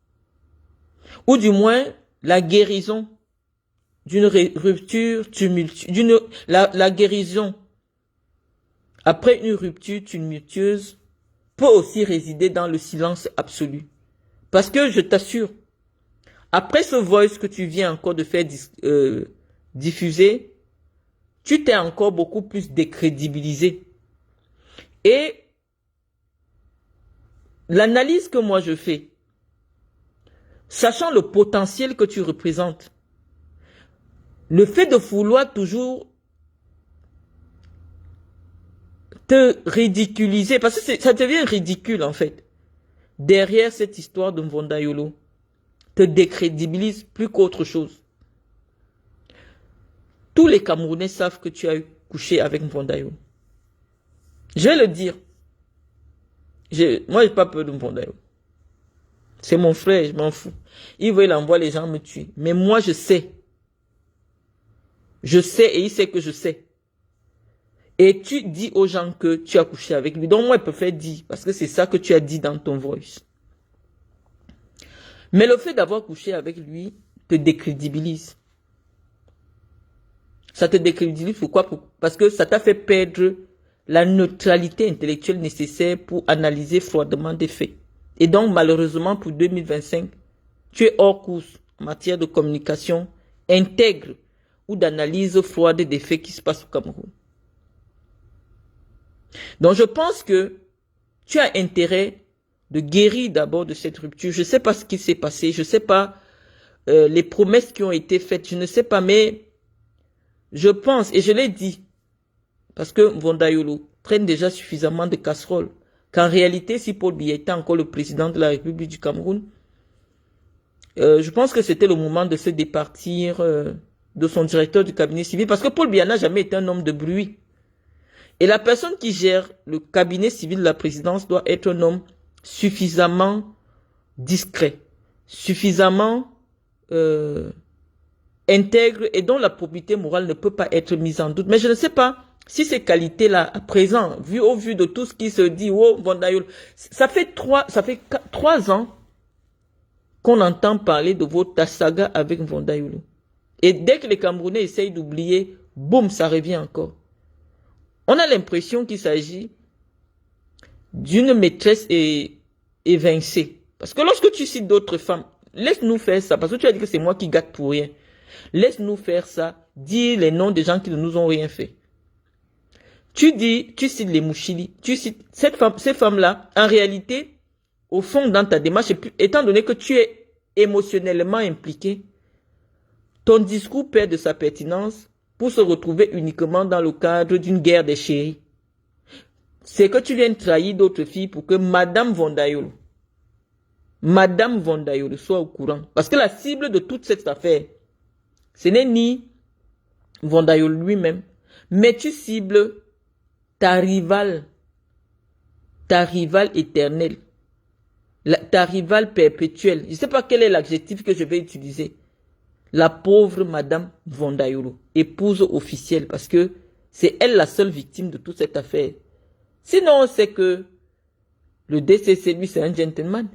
Ou du moins, la guérison d'une rupture tumultueuse, la guérison après une rupture tumultueuse peut aussi résider dans le silence absolu. Parce que je t'assure, après ce voice que tu viens encore de faire diffuser, tu t'es encore beaucoup plus décrédibilisé. Et l'analyse que moi je fais, sachant le potentiel que tu représentes, le fait de vouloir toujours te ridiculiser, parce que ça devient ridicule en fait, derrière cette histoire de Mvondayolo, te décrédibilise plus qu'autre chose. Tous les Camerounais savent que tu as couché avec Mvondayolo. Je vais le dire. Moi, je n'ai pas peur de Mvondayolo. C'est mon frère, je m'en fous. Il veut, il envoie les gens me tuer. Mais moi, je sais. Je sais et il sait que je sais. Et tu dis aux gens que tu as couché avec lui. Donc moi, je peux faire dire. Parce que c'est ça que tu as dit dans ton voice. Mais le fait d'avoir couché avec lui te décrédibilise. Ça te décrédibilise pourquoi? Parce que ça t'a fait perdre la neutralité intellectuelle nécessaire pour analyser froidement des faits. Et donc, malheureusement, pour 2025, tu es hors course en matière de communication intègre ou d'analyse froide des faits qui se passent au Cameroun. Donc, je pense que tu as intérêt de guérir d'abord de cette rupture. Je ne sais pas ce qui s'est passé, je ne sais pas les promesses qui ont été faites, je ne sais pas, mais je pense, et je l'ai dit, parce que Mvondayolo traîne déjà suffisamment de casseroles, qu'en réalité, si Paul Biya était encore le président de la République du Cameroun, je pense que c'était le moment de se départir de son directeur du cabinet civil, parce que Paul Biya n'a jamais été un homme de bruit. Et la personne qui gère le cabinet civil de la présidence doit être un homme suffisamment discret, suffisamment intègre et dont la probité morale ne peut pas être mise en doute. Mais je ne sais pas si ces qualités-là, à présent, au vu de tout ce qui se dit, oh, Vonda Yolo, ça fait 3 ans qu'on entend parler de votre saga avec Vonda Yolo. Et dès que les Camerounais essayent d'oublier, boum, ça revient encore. On a l'impression qu'il s'agit d'une maîtresse évincée. Parce que lorsque tu cites d'autres femmes, laisse-nous faire ça, parce que tu as dit que c'est moi qui gâte pour rien. Laisse-nous faire ça, dis les noms des gens qui ne nous ont rien fait. Tu cites les Mouchili, tu cites ces femmes-là, en réalité, au fond, dans ta démarche, étant donné que tu es émotionnellement impliqué, ton discours perd de sa pertinence pour se retrouver uniquement dans le cadre d'une guerre des chéris. C'est que tu viens trahir d'autres filles pour que Madame Vonda Yolo soit au courant. Parce que la cible de toute cette affaire, ce n'est ni Vonda Yolo lui-même, mais tu cibles ta rivale éternelle, ta rivale perpétuelle. Je ne sais pas quel est l'adjectif que je vais utiliser. La pauvre Madame Vonda Yolo, épouse officielle, parce que c'est elle la seule victime de toute cette affaire. Sinon, on sait que le DCC, lui, c'est un gentleman.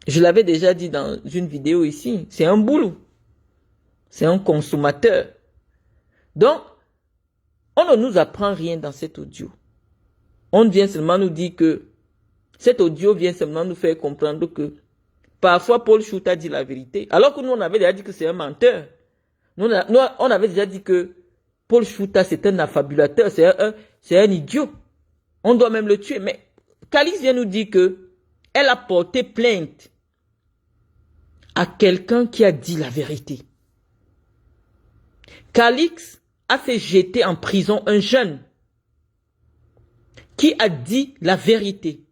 Je l'avais déjà dit dans une vidéo ici, c'est un boulot. C'est un consommateur. Donc, on ne nous apprend rien dans cet audio. On vient seulement nous dire que cet audio vient seulement nous faire comprendre que parfois Paul Chouta dit la vérité. Alors que nous, on avait déjà dit que c'est un menteur. On avait déjà dit que Paul Chouta, c'est un affabulateur, c'est un idiot. On doit même le tuer. Mais Calix vient nous dire que elle a porté plainte à quelqu'un qui a dit la vérité. Calix a fait jeter en prison un jeune qui a dit la vérité.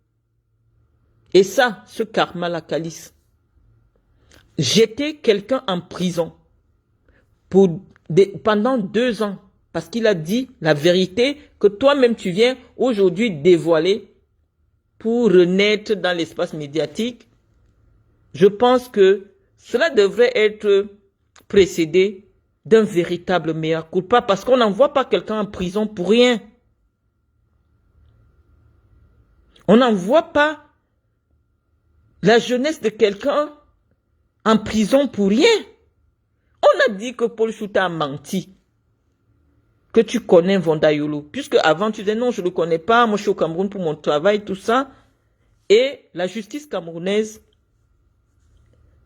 Et ça, ce karma-là, Calix, jeter quelqu'un en prison pendant 2 ans, parce qu'il a dit la vérité que toi-même tu viens aujourd'hui dévoiler pour renaître dans l'espace médiatique. Je pense que cela devrait être précédé d'un véritable mea culpa, parce qu'on n'envoie pas quelqu'un en prison pour rien. On n'envoie pas la jeunesse de quelqu'un en prison pour rien. On a dit que Paul Chouta a menti, que tu connais Vonda Yolo, puisque avant tu disais non, je ne le connais pas, moi je suis au Cameroun pour mon travail, tout ça. Et la justice camerounaise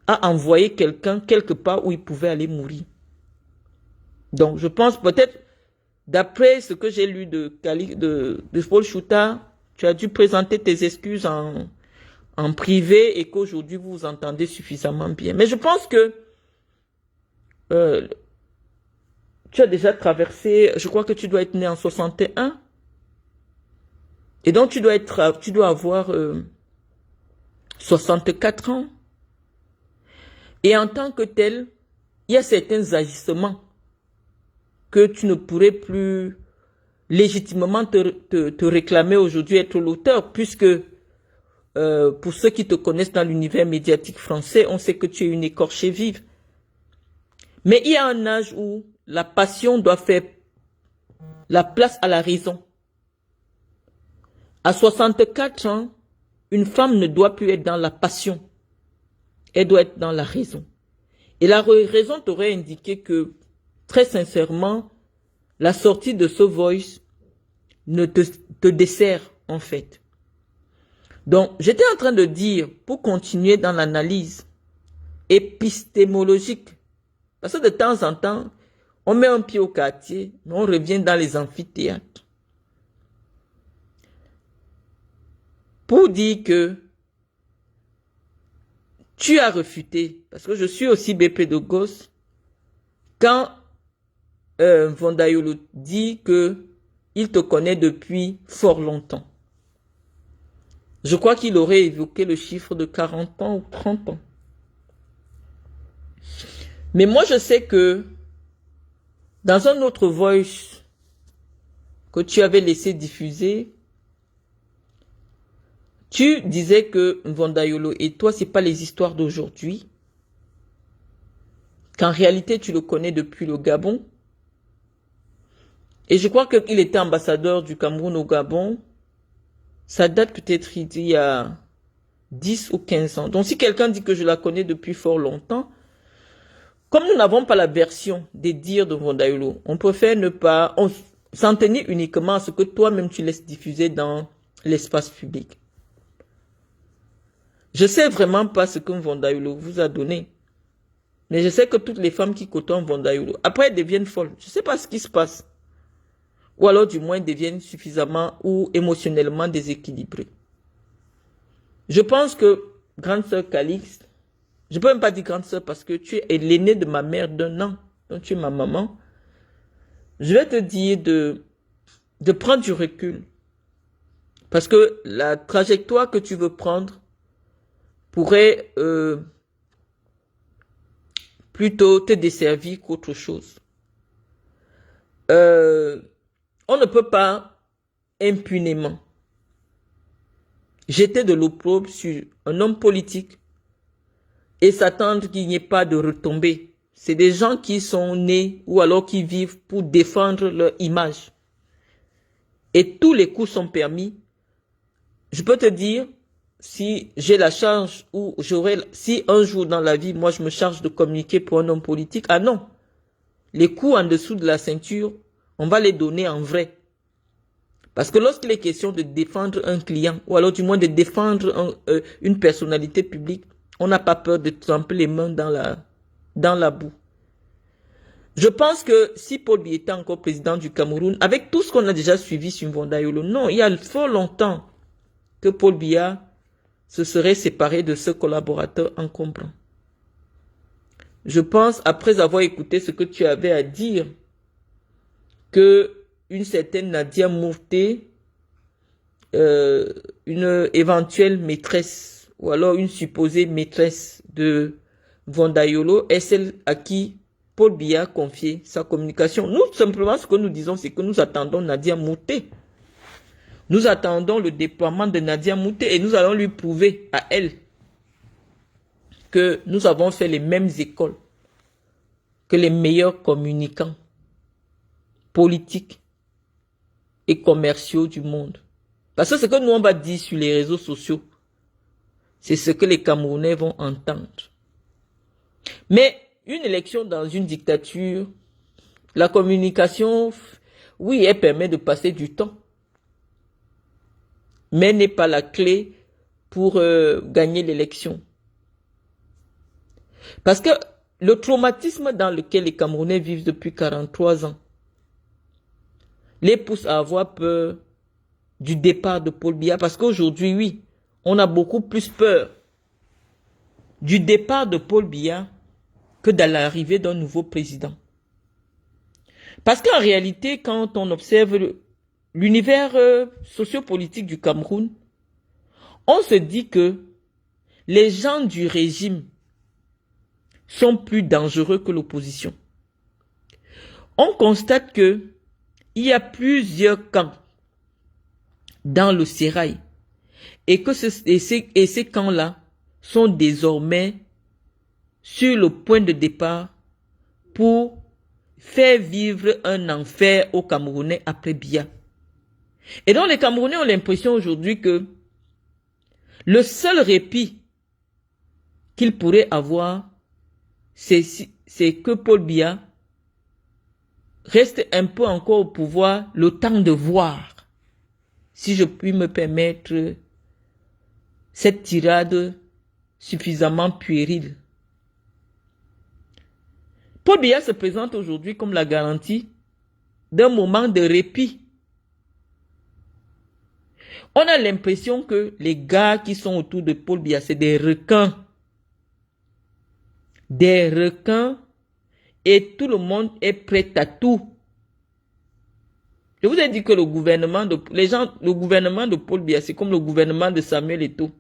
a envoyé quelqu'un quelque part où il pouvait aller mourir. Donc je pense peut-être, d'après ce que j'ai lu de Paul Chouta, tu as dû présenter tes excuses en privé et qu'aujourd'hui vous vous entendez suffisamment bien. Mais je pense que tu as déjà traversé, je crois que tu dois être né en 61. Et donc tu dois avoir 64 ans. Et en tant que tel, il y a certains agissements que tu ne pourrais plus légitimement te réclamer aujourd'hui être l'auteur, puisque pour ceux qui te connaissent dans l'univers médiatique français, on sait que tu es une écorchée vive. Mais il y a un âge où la passion doit faire la place à la raison. À 64 ans, une femme ne doit plus être dans la passion. Elle doit être dans la raison. Et la raison t'aurait indiqué que, très sincèrement, la sortie de ce voice ne te dessert en fait. Donc, j'étais en train de dire, pour continuer dans l'analyse épistémologique, parce que de temps en temps, on met un pied au quartier, mais on revient dans les amphithéâtres. Pour dire que tu as refuté, parce que je suis aussi BP de Gosse, quand Vonda Yolo dit que il te connaît depuis fort longtemps. Je crois qu'il aurait évoqué le chiffre de 40 ans ou 30 ans. Mais moi, je sais que dans un autre voice que tu avais laissé diffuser, tu disais que Vonda Yolo et toi, c'est pas les histoires d'aujourd'hui, qu'en réalité tu le connais depuis le Gabon. Et je crois qu'il était ambassadeur du Cameroun au Gabon. Ça date peut-être il y a 10 ou 15 ans. Donc si quelqu'un dit que je la connais depuis fort longtemps, comme nous n'avons pas la version des dires de Vondaïlo, on préfère ne pas s'en tenir uniquement à ce que toi-même tu laisses diffuser dans l'espace public. Je sais vraiment pas ce que Vondaïlo vous a donné. Mais je sais que toutes les femmes qui côtoient Vondaïlo, après elles deviennent folles. Je sais pas ce qui se passe. Ou alors du moins deviennent suffisamment ou émotionnellement déséquilibrées. Je pense que grande sœur Calixte, je peux même pas dire grande sœur parce que tu es l'aînée de ma mère d'1 an. Donc tu es ma maman. Je vais te dire de prendre du recul. Parce que la trajectoire que tu veux prendre pourrait plutôt te desservir qu'autre chose. On ne peut pas impunément jeter de l'opprobre sur un homme politique et s'attendre qu'il n'y ait pas de retombées. C'est des gens qui sont nés ou alors qui vivent pour défendre leur image. Et tous les coups sont permis. Je peux te dire, si j'ai la charge ou si un jour dans la vie, moi je me charge de communiquer pour un homme politique, ah non. Les coups en dessous de la ceinture, on va les donner en vrai. Parce que lorsqu'il est question de défendre un client, ou alors du moins de défendre une personnalité publique, on n'a pas peur de tremper les mains dans la boue. Je pense que si Paul Biya était encore président du Cameroun, avec tout ce qu'on a déjà suivi sur Vondaïlo, non, il y a fort longtemps que Paul Biya se serait séparé de ce collaborateur encombrant. Je pense, après avoir écouté ce que tu avais à dire, que une certaine Nadia Murté, une éventuelle maîtresse, ou alors une supposée maîtresse de Vondaïlo, est celle à qui Paul Biya a confié sa communication. Nous, simplement, ce que nous disons, c'est que nous attendons Nadia Murté. Nous attendons le déploiement de Nadia Murté et nous allons lui prouver à elle que nous avons fait les mêmes écoles que les meilleurs communicants politiques et commerciaux du monde. Parce que ce que nous on va dire sur les réseaux sociaux, c'est ce que les Camerounais vont entendre. Mais une élection dans une dictature, la communication, oui, elle permet de passer du temps, mais n'est pas la clé pour gagner l'élection. Parce que le traumatisme dans lequel les Camerounais vivent depuis 43 ans les pousse à avoir peur du départ de Paul Biya. Parce qu'aujourd'hui, oui, on a beaucoup plus peur du départ de Paul Biya que de l'arrivée d'un nouveau président. Parce qu'en réalité, quand on observe l'univers sociopolitique du Cameroun, on se dit que les gens du régime sont plus dangereux que l'opposition. On constate que il y a plusieurs camps dans le sérail et que ces camps-là sont désormais sur le point de départ pour faire vivre un enfer aux Camerounais après Biya. Et donc les Camerounais ont l'impression aujourd'hui que le seul répit qu'ils pourraient avoir, c'est que Paul Biya reste un peu encore au pouvoir le temps de voir, si je puis me permettre cette tirade suffisamment puérile. Paul Biya se présente aujourd'hui comme la garantie d'un moment de répit. On a l'impression que les gars qui sont autour de Paul Biya, c'est des requins. Des requins. Et tout le monde est prêt à tout. Je vous ai dit que le gouvernement de Paul Biya, c'est comme le gouvernement de Samuel Eto'o.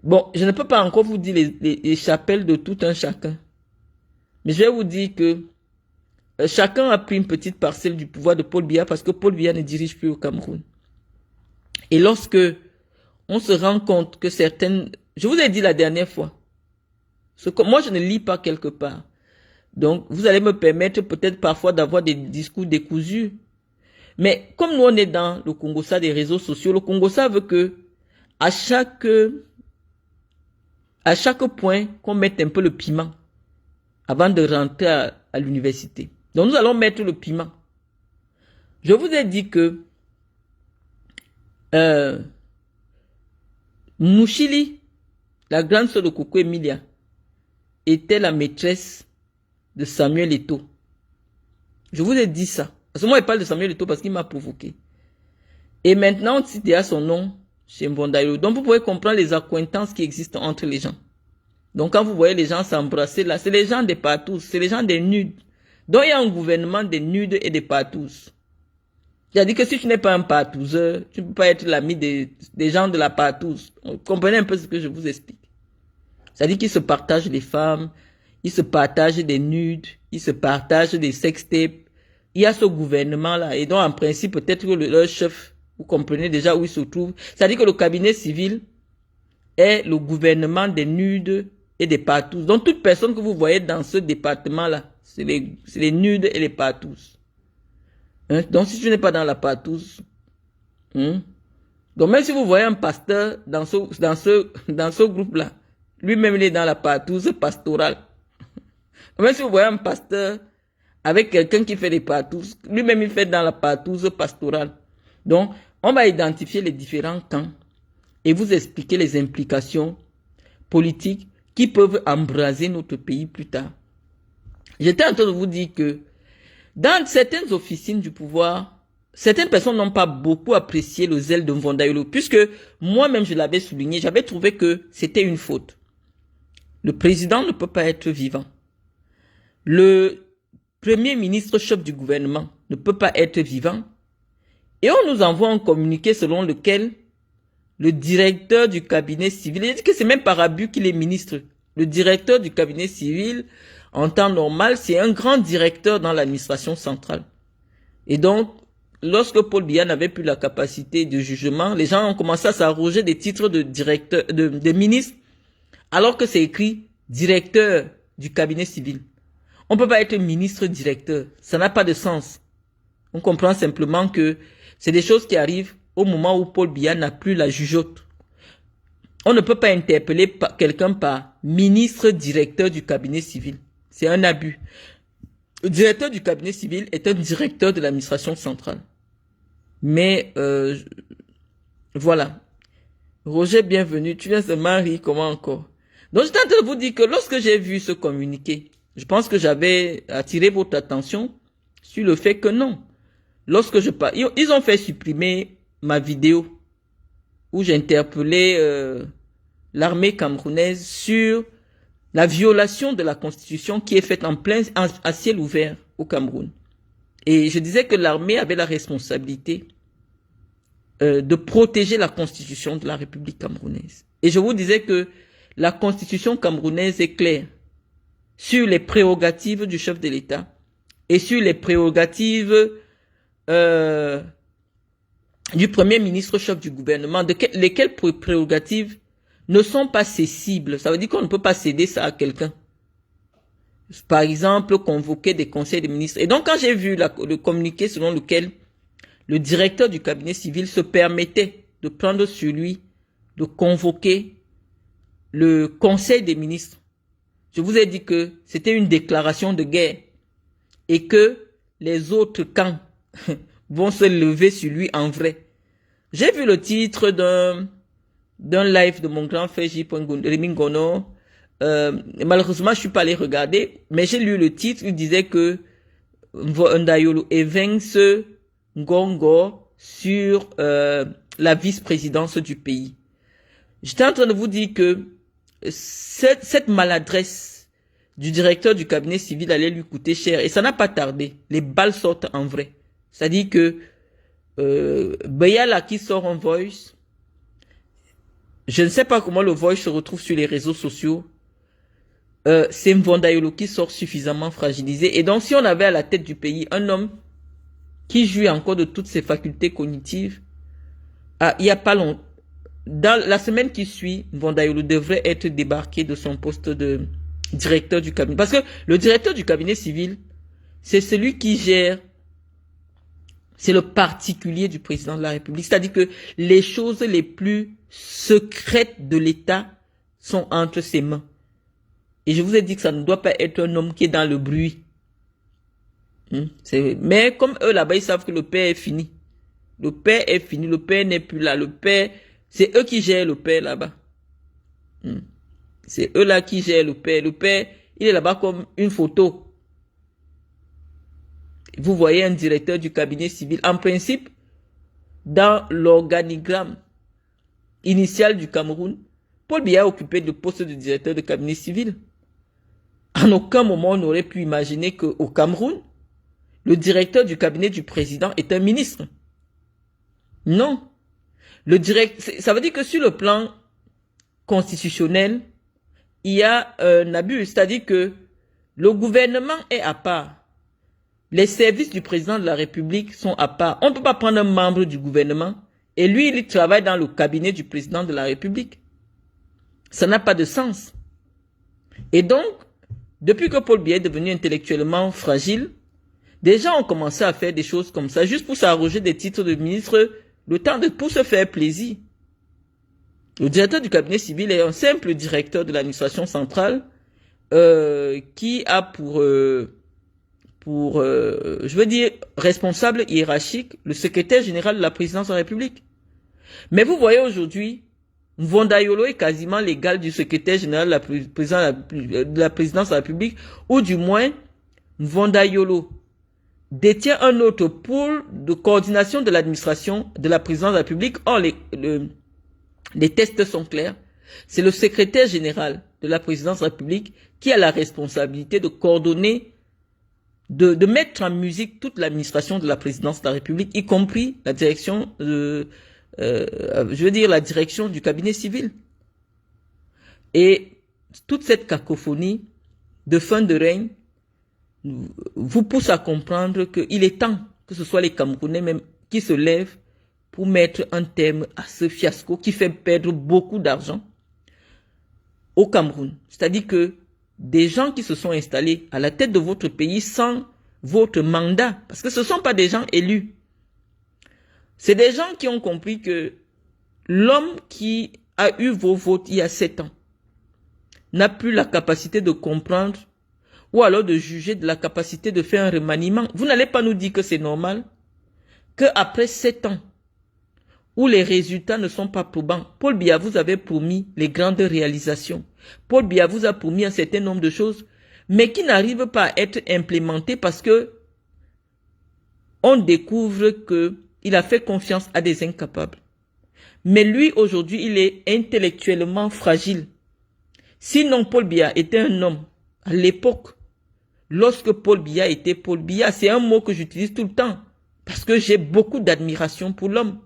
Bon, je ne peux pas encore vous dire les chapelles de tout un chacun. Mais je vais vous dire que chacun a pris une petite parcelle du pouvoir de Paul Biya parce que Paul Biya ne dirige plus au Cameroun. Et lorsque on se rend compte que certaines... Je vous ai dit la dernière fois, moi je ne lis pas quelque part. Donc, vous allez me permettre peut-être parfois d'avoir des discours décousus. Mais comme nous, on est dans le Congo-Ça des réseaux sociaux, le Congo-Ça veut que à chaque point, qu'on mette un peu le piment avant de rentrer à l'université. Donc, nous allons mettre le piment. Je vous ai dit que Mouchili, la grande sœur de Coco Emilia, était la maîtresse de Samuel Eto'o. Je vous ai dit ça. Parce que moi, je parle de Samuel Eto'o parce qu'il m'a provoqué. Et maintenant, on cite déjà son nom chez Mvonda Yolo. Donc, vous pouvez comprendre les accointances qui existent entre les gens. Donc, quand vous voyez les gens s'embrasser là, c'est les gens des partous, c'est les gens des nudes. Donc, il y a un gouvernement des nudes et des partous. C'est-à-dire que si tu n'es pas un partouzeur, tu ne peux pas être l'ami des gens de la partouze. Comprenez un peu ce que je vous explique. C'est-à-dire qu'ils se partagent les femmes, ils se partagent des nudes, ils se partagent des sextapes. Il y a ce gouvernement-là. Et donc, en principe, peut-être que leur chef, vous comprenez déjà où il se trouve. C'est-à-dire que le cabinet civil est le gouvernement des nudes et des partous. Donc, toute personne que vous voyez dans ce département-là, c'est les nudes et les partous. Hein? Donc, si tu n'es pas dans la partouze, donc même si vous voyez un pasteur dans ce groupe-là, lui-même il est dans la partouze pastorale. Même si vous voyez un pasteur avec quelqu'un qui fait des partouzes, lui-même il fait dans la partouze pastorale. Donc, on va identifier les différents camps et vous expliquer les implications politiques qui peuvent embraser notre pays plus tard. J'étais en train de vous dire que dans certaines officines du pouvoir, certaines personnes n'ont pas beaucoup apprécié le zèle de Mvonda Yolo, puisque moi-même je l'avais souligné, j'avais trouvé que c'était une faute. Le président ne peut pas être vivant. Le premier ministre chef du gouvernement ne peut pas être vivant. Et on nous envoie un communiqué selon lequel le directeur du cabinet civil, il dit que c'est même par abus qu'il est ministre. Le directeur du cabinet civil, en temps normal, c'est un grand directeur dans l'administration centrale. Et donc, lorsque Paul Biya n'avait plus la capacité de jugement, les gens ont commencé à s'arroger des titres de directeur, de ministre, alors que c'est écrit directeur du cabinet civil. On ne peut pas être ministre directeur. Ça n'a pas de sens. On comprend simplement que c'est des choses qui arrivent au moment où Paul Biya n'a plus la jugeote. On ne peut pas interpeller quelqu'un par ministre directeur du cabinet civil. C'est un abus. Le directeur du cabinet civil est un directeur de l'administration centrale. Mais voilà. Roger, bienvenue. Tu viens de marier, comment encore? Donc, je tente de vous dire que lorsque j'ai vu ce communiqué, je pense que j'avais attiré votre attention sur le fait que non. Lorsque je parle, ils ont fait supprimer ma vidéo où j'interpellais l'armée camerounaise sur la violation de la Constitution qui est faite à ciel ouvert au Cameroun. Et je disais que l'armée avait la responsabilité de protéger la Constitution de la République camerounaise. Et je vous disais que la Constitution camerounaise est claire sur les prérogatives du chef de l'État et sur les prérogatives du premier ministre chef du gouvernement, lesquelles prérogatives ne sont pas cessibles. Ça veut dire qu'on ne peut pas céder ça à quelqu'un. Par exemple, convoquer des conseils de ministres. Et donc, quand j'ai vu le communiqué selon lequel le directeur du cabinet civil se permettait de prendre sur lui, de convoquer le conseil des ministres, je vous ai dit que c'était une déclaration de guerre et que les autres camps vont se lever sur lui en vrai. J'ai vu le titre d'un live de mon grand frère J. Rémi Ngono. Malheureusement, je suis pas allé regarder, mais j'ai lu le titre. Il disait que Mvonda Yolo évince Ngongo sur la vice-présidence du pays. J'étais en train de vous dire que cette maladresse du directeur du cabinet civil allait lui coûter cher. Et ça n'a pas tardé. Les balles sortent en vrai. C'est-à-dire que Bayala qui sort en voice, je ne sais pas comment le voice se retrouve sur les réseaux sociaux. C'est Mvonda Yolo qui sort suffisamment fragilisé. Et donc, si on avait à la tête du pays un homme qui jouit encore de toutes ses facultés cognitives, il n'y a pas longtemps, dans la semaine qui suit, Mvonda Yolo devrait être débarqué de son poste de directeur du cabinet. Parce que le directeur du cabinet civil, c'est celui qui gère, c'est le particulier du président de la République. C'est-à-dire que les choses les plus secrètes de l'État sont entre ses mains. Et je vous ai dit que ça ne doit pas être un homme qui est dans le bruit. Mais comme eux là-bas, ils savent que le père est fini. Le père est fini, le père n'est plus là. Le père, c'est eux qui gèrent le père là-bas. C'est eux là qui gèrent le père. Le père, il est là-bas comme une photo. Vous voyez un directeur du cabinet civil. En principe, dans l'organigramme initial du Cameroun, Paul Biya a occupé le poste de directeur de cabinet civil. En aucun moment, on n'aurait pu imaginer qu'au Cameroun, le directeur du cabinet du président est un ministre. Non. Ça veut dire que sur le plan constitutionnel, il y a un abus. C'est-à-dire que le gouvernement est à part. Les services du président de la République sont à part. On ne peut pas prendre un membre du gouvernement et lui, il travaille dans le cabinet du président de la République. Ça n'a pas de sens. Et donc, depuis que Paul Biya est devenu intellectuellement fragile, des gens ont commencé à faire des choses comme ça, juste pour s'arroger des titres de ministre, pour se faire plaisir. Le directeur du cabinet civil est un simple directeur de l'administration centrale qui a pour je veux dire, responsable hiérarchique, le secrétaire général de la présidence de la République. Mais vous voyez aujourd'hui, Mvonda Yolo est quasiment l'égal du secrétaire général de la présidence de la République, ou du moins, Mvonda Yolo détient un autre pôle de coordination de l'administration de la présidence de la République. Or, les tests sont clairs. C'est le secrétaire général de la présidence de la République qui a la responsabilité de coordonner, de mettre en musique toute l'administration de la présidence de la République, y compris la direction la direction du cabinet civil. Et toute cette cacophonie de fin de règne vous pousse à comprendre qu'il est temps que ce soit les Camerounais même qui se lèvent pour mettre un terme à ce fiasco qui fait perdre beaucoup d'argent au Cameroun. C'est-à-dire que des gens qui se sont installés à la tête de votre pays sans votre mandat, parce que ce ne sont pas des gens élus. C'est des gens qui ont compris que l'homme qui a eu vos votes il y a 7 ans n'a plus la capacité de comprendre ou alors de juger de la capacité de faire un remaniement. Vous n'allez pas nous dire que c'est normal qu'après 7 ans où les résultats ne sont pas probants, Paul Biya vous avait promis les grandes réalisations. Paul Biya vous a promis un certain nombre de choses, mais qui n'arrivent pas à être implémentées parce que on découvre qu'il a fait confiance à des incapables. Mais lui, aujourd'hui, il est intellectuellement fragile. Sinon, Paul Biya était un homme. À l'époque, lorsque Paul Biya était Paul Biya, c'est un mot que j'utilise tout le temps, parce que j'ai beaucoup d'admiration pour l'homme.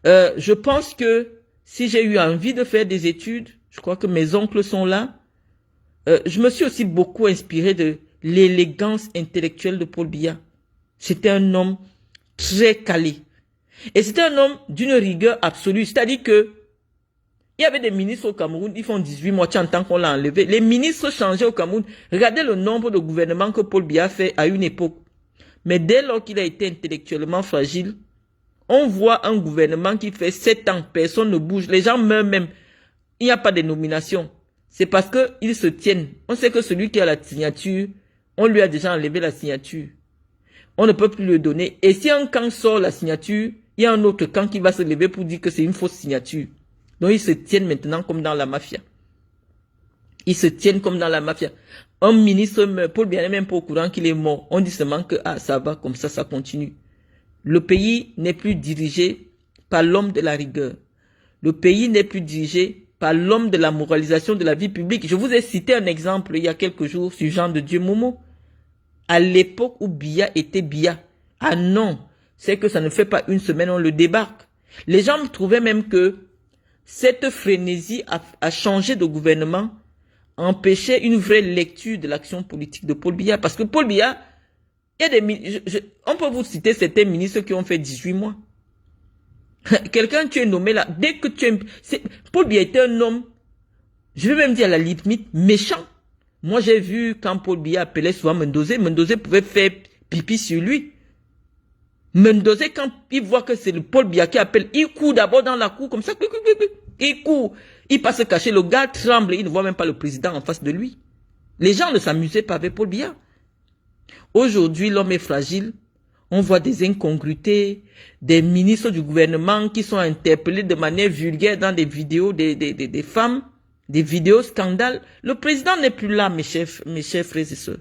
Je pense que si j'ai eu envie de faire des études, je crois que mes oncles sont là, je me suis aussi beaucoup inspiré de l'élégance intellectuelle de Paul Biya. C'était un homme très calé. Et c'était un homme d'une rigueur absolue. C'est-à-dire que il y avait des ministres au Cameroun, ils font 18 mois, en temps qu'on l'a enlevé. Les ministres changeaient au Cameroun. Regardez le nombre de gouvernements que Paul Biya a fait à une époque. Mais dès lors qu'il a été intellectuellement fragile, on voit un gouvernement qui fait 7 ans, personne ne bouge. Les gens meurent même. Il n'y a pas de nomination. C'est parce qu'ils se tiennent. On sait que celui qui a la signature, on lui a déjà enlevé la signature. On ne peut plus le donner. Et si un camp sort la signature, il y a un autre camp qui va se lever pour dire que c'est une fausse signature. Donc ils se tiennent maintenant comme dans la mafia. Ils se tiennent comme dans la mafia. Un ministre meurt, Paul Biya n'est même pas au courant qu'il est mort. On dit seulement que ça va, comme ça continue. Le pays n'est plus dirigé par l'homme de la rigueur. Le pays n'est plus dirigé par l'homme de la moralisation de la vie publique. Je vous ai cité un exemple il y a quelques jours sur Jean de Dieu Momo. À l'époque où Biya était Biya. Ah non, c'est que ça ne fait pas une semaine, on le débarque. Les gens trouvaient même que cette frénésie à changer de gouvernement empêchait une vraie lecture de l'action politique de Paul Biya. Parce que Paul Biya, il y a on peut vous citer certains ministres qui ont fait 18 mois. Quelqu'un tu es nommé là, dès que tu es... Paul Biya était un homme, je vais même dire à la limite, méchant. Moi, j'ai vu quand Paul Biya appelait souvent Mendozé, Mendozé pouvait faire pipi sur lui. Mendozé, quand il voit que c'est le Paul Biya qui appelle, il court d'abord dans la cour, comme ça, il court, il passe se cacher, le gars tremble, il ne voit même pas le président en face de lui. Les gens ne s'amusaient pas avec Paul Biya. Aujourd'hui, l'homme est fragile. On voit des incongruités, des ministres du gouvernement qui sont interpellés de manière vulgaire dans des vidéos des femmes, des vidéos scandales. Le président n'est plus là, mes chers frères et sœurs.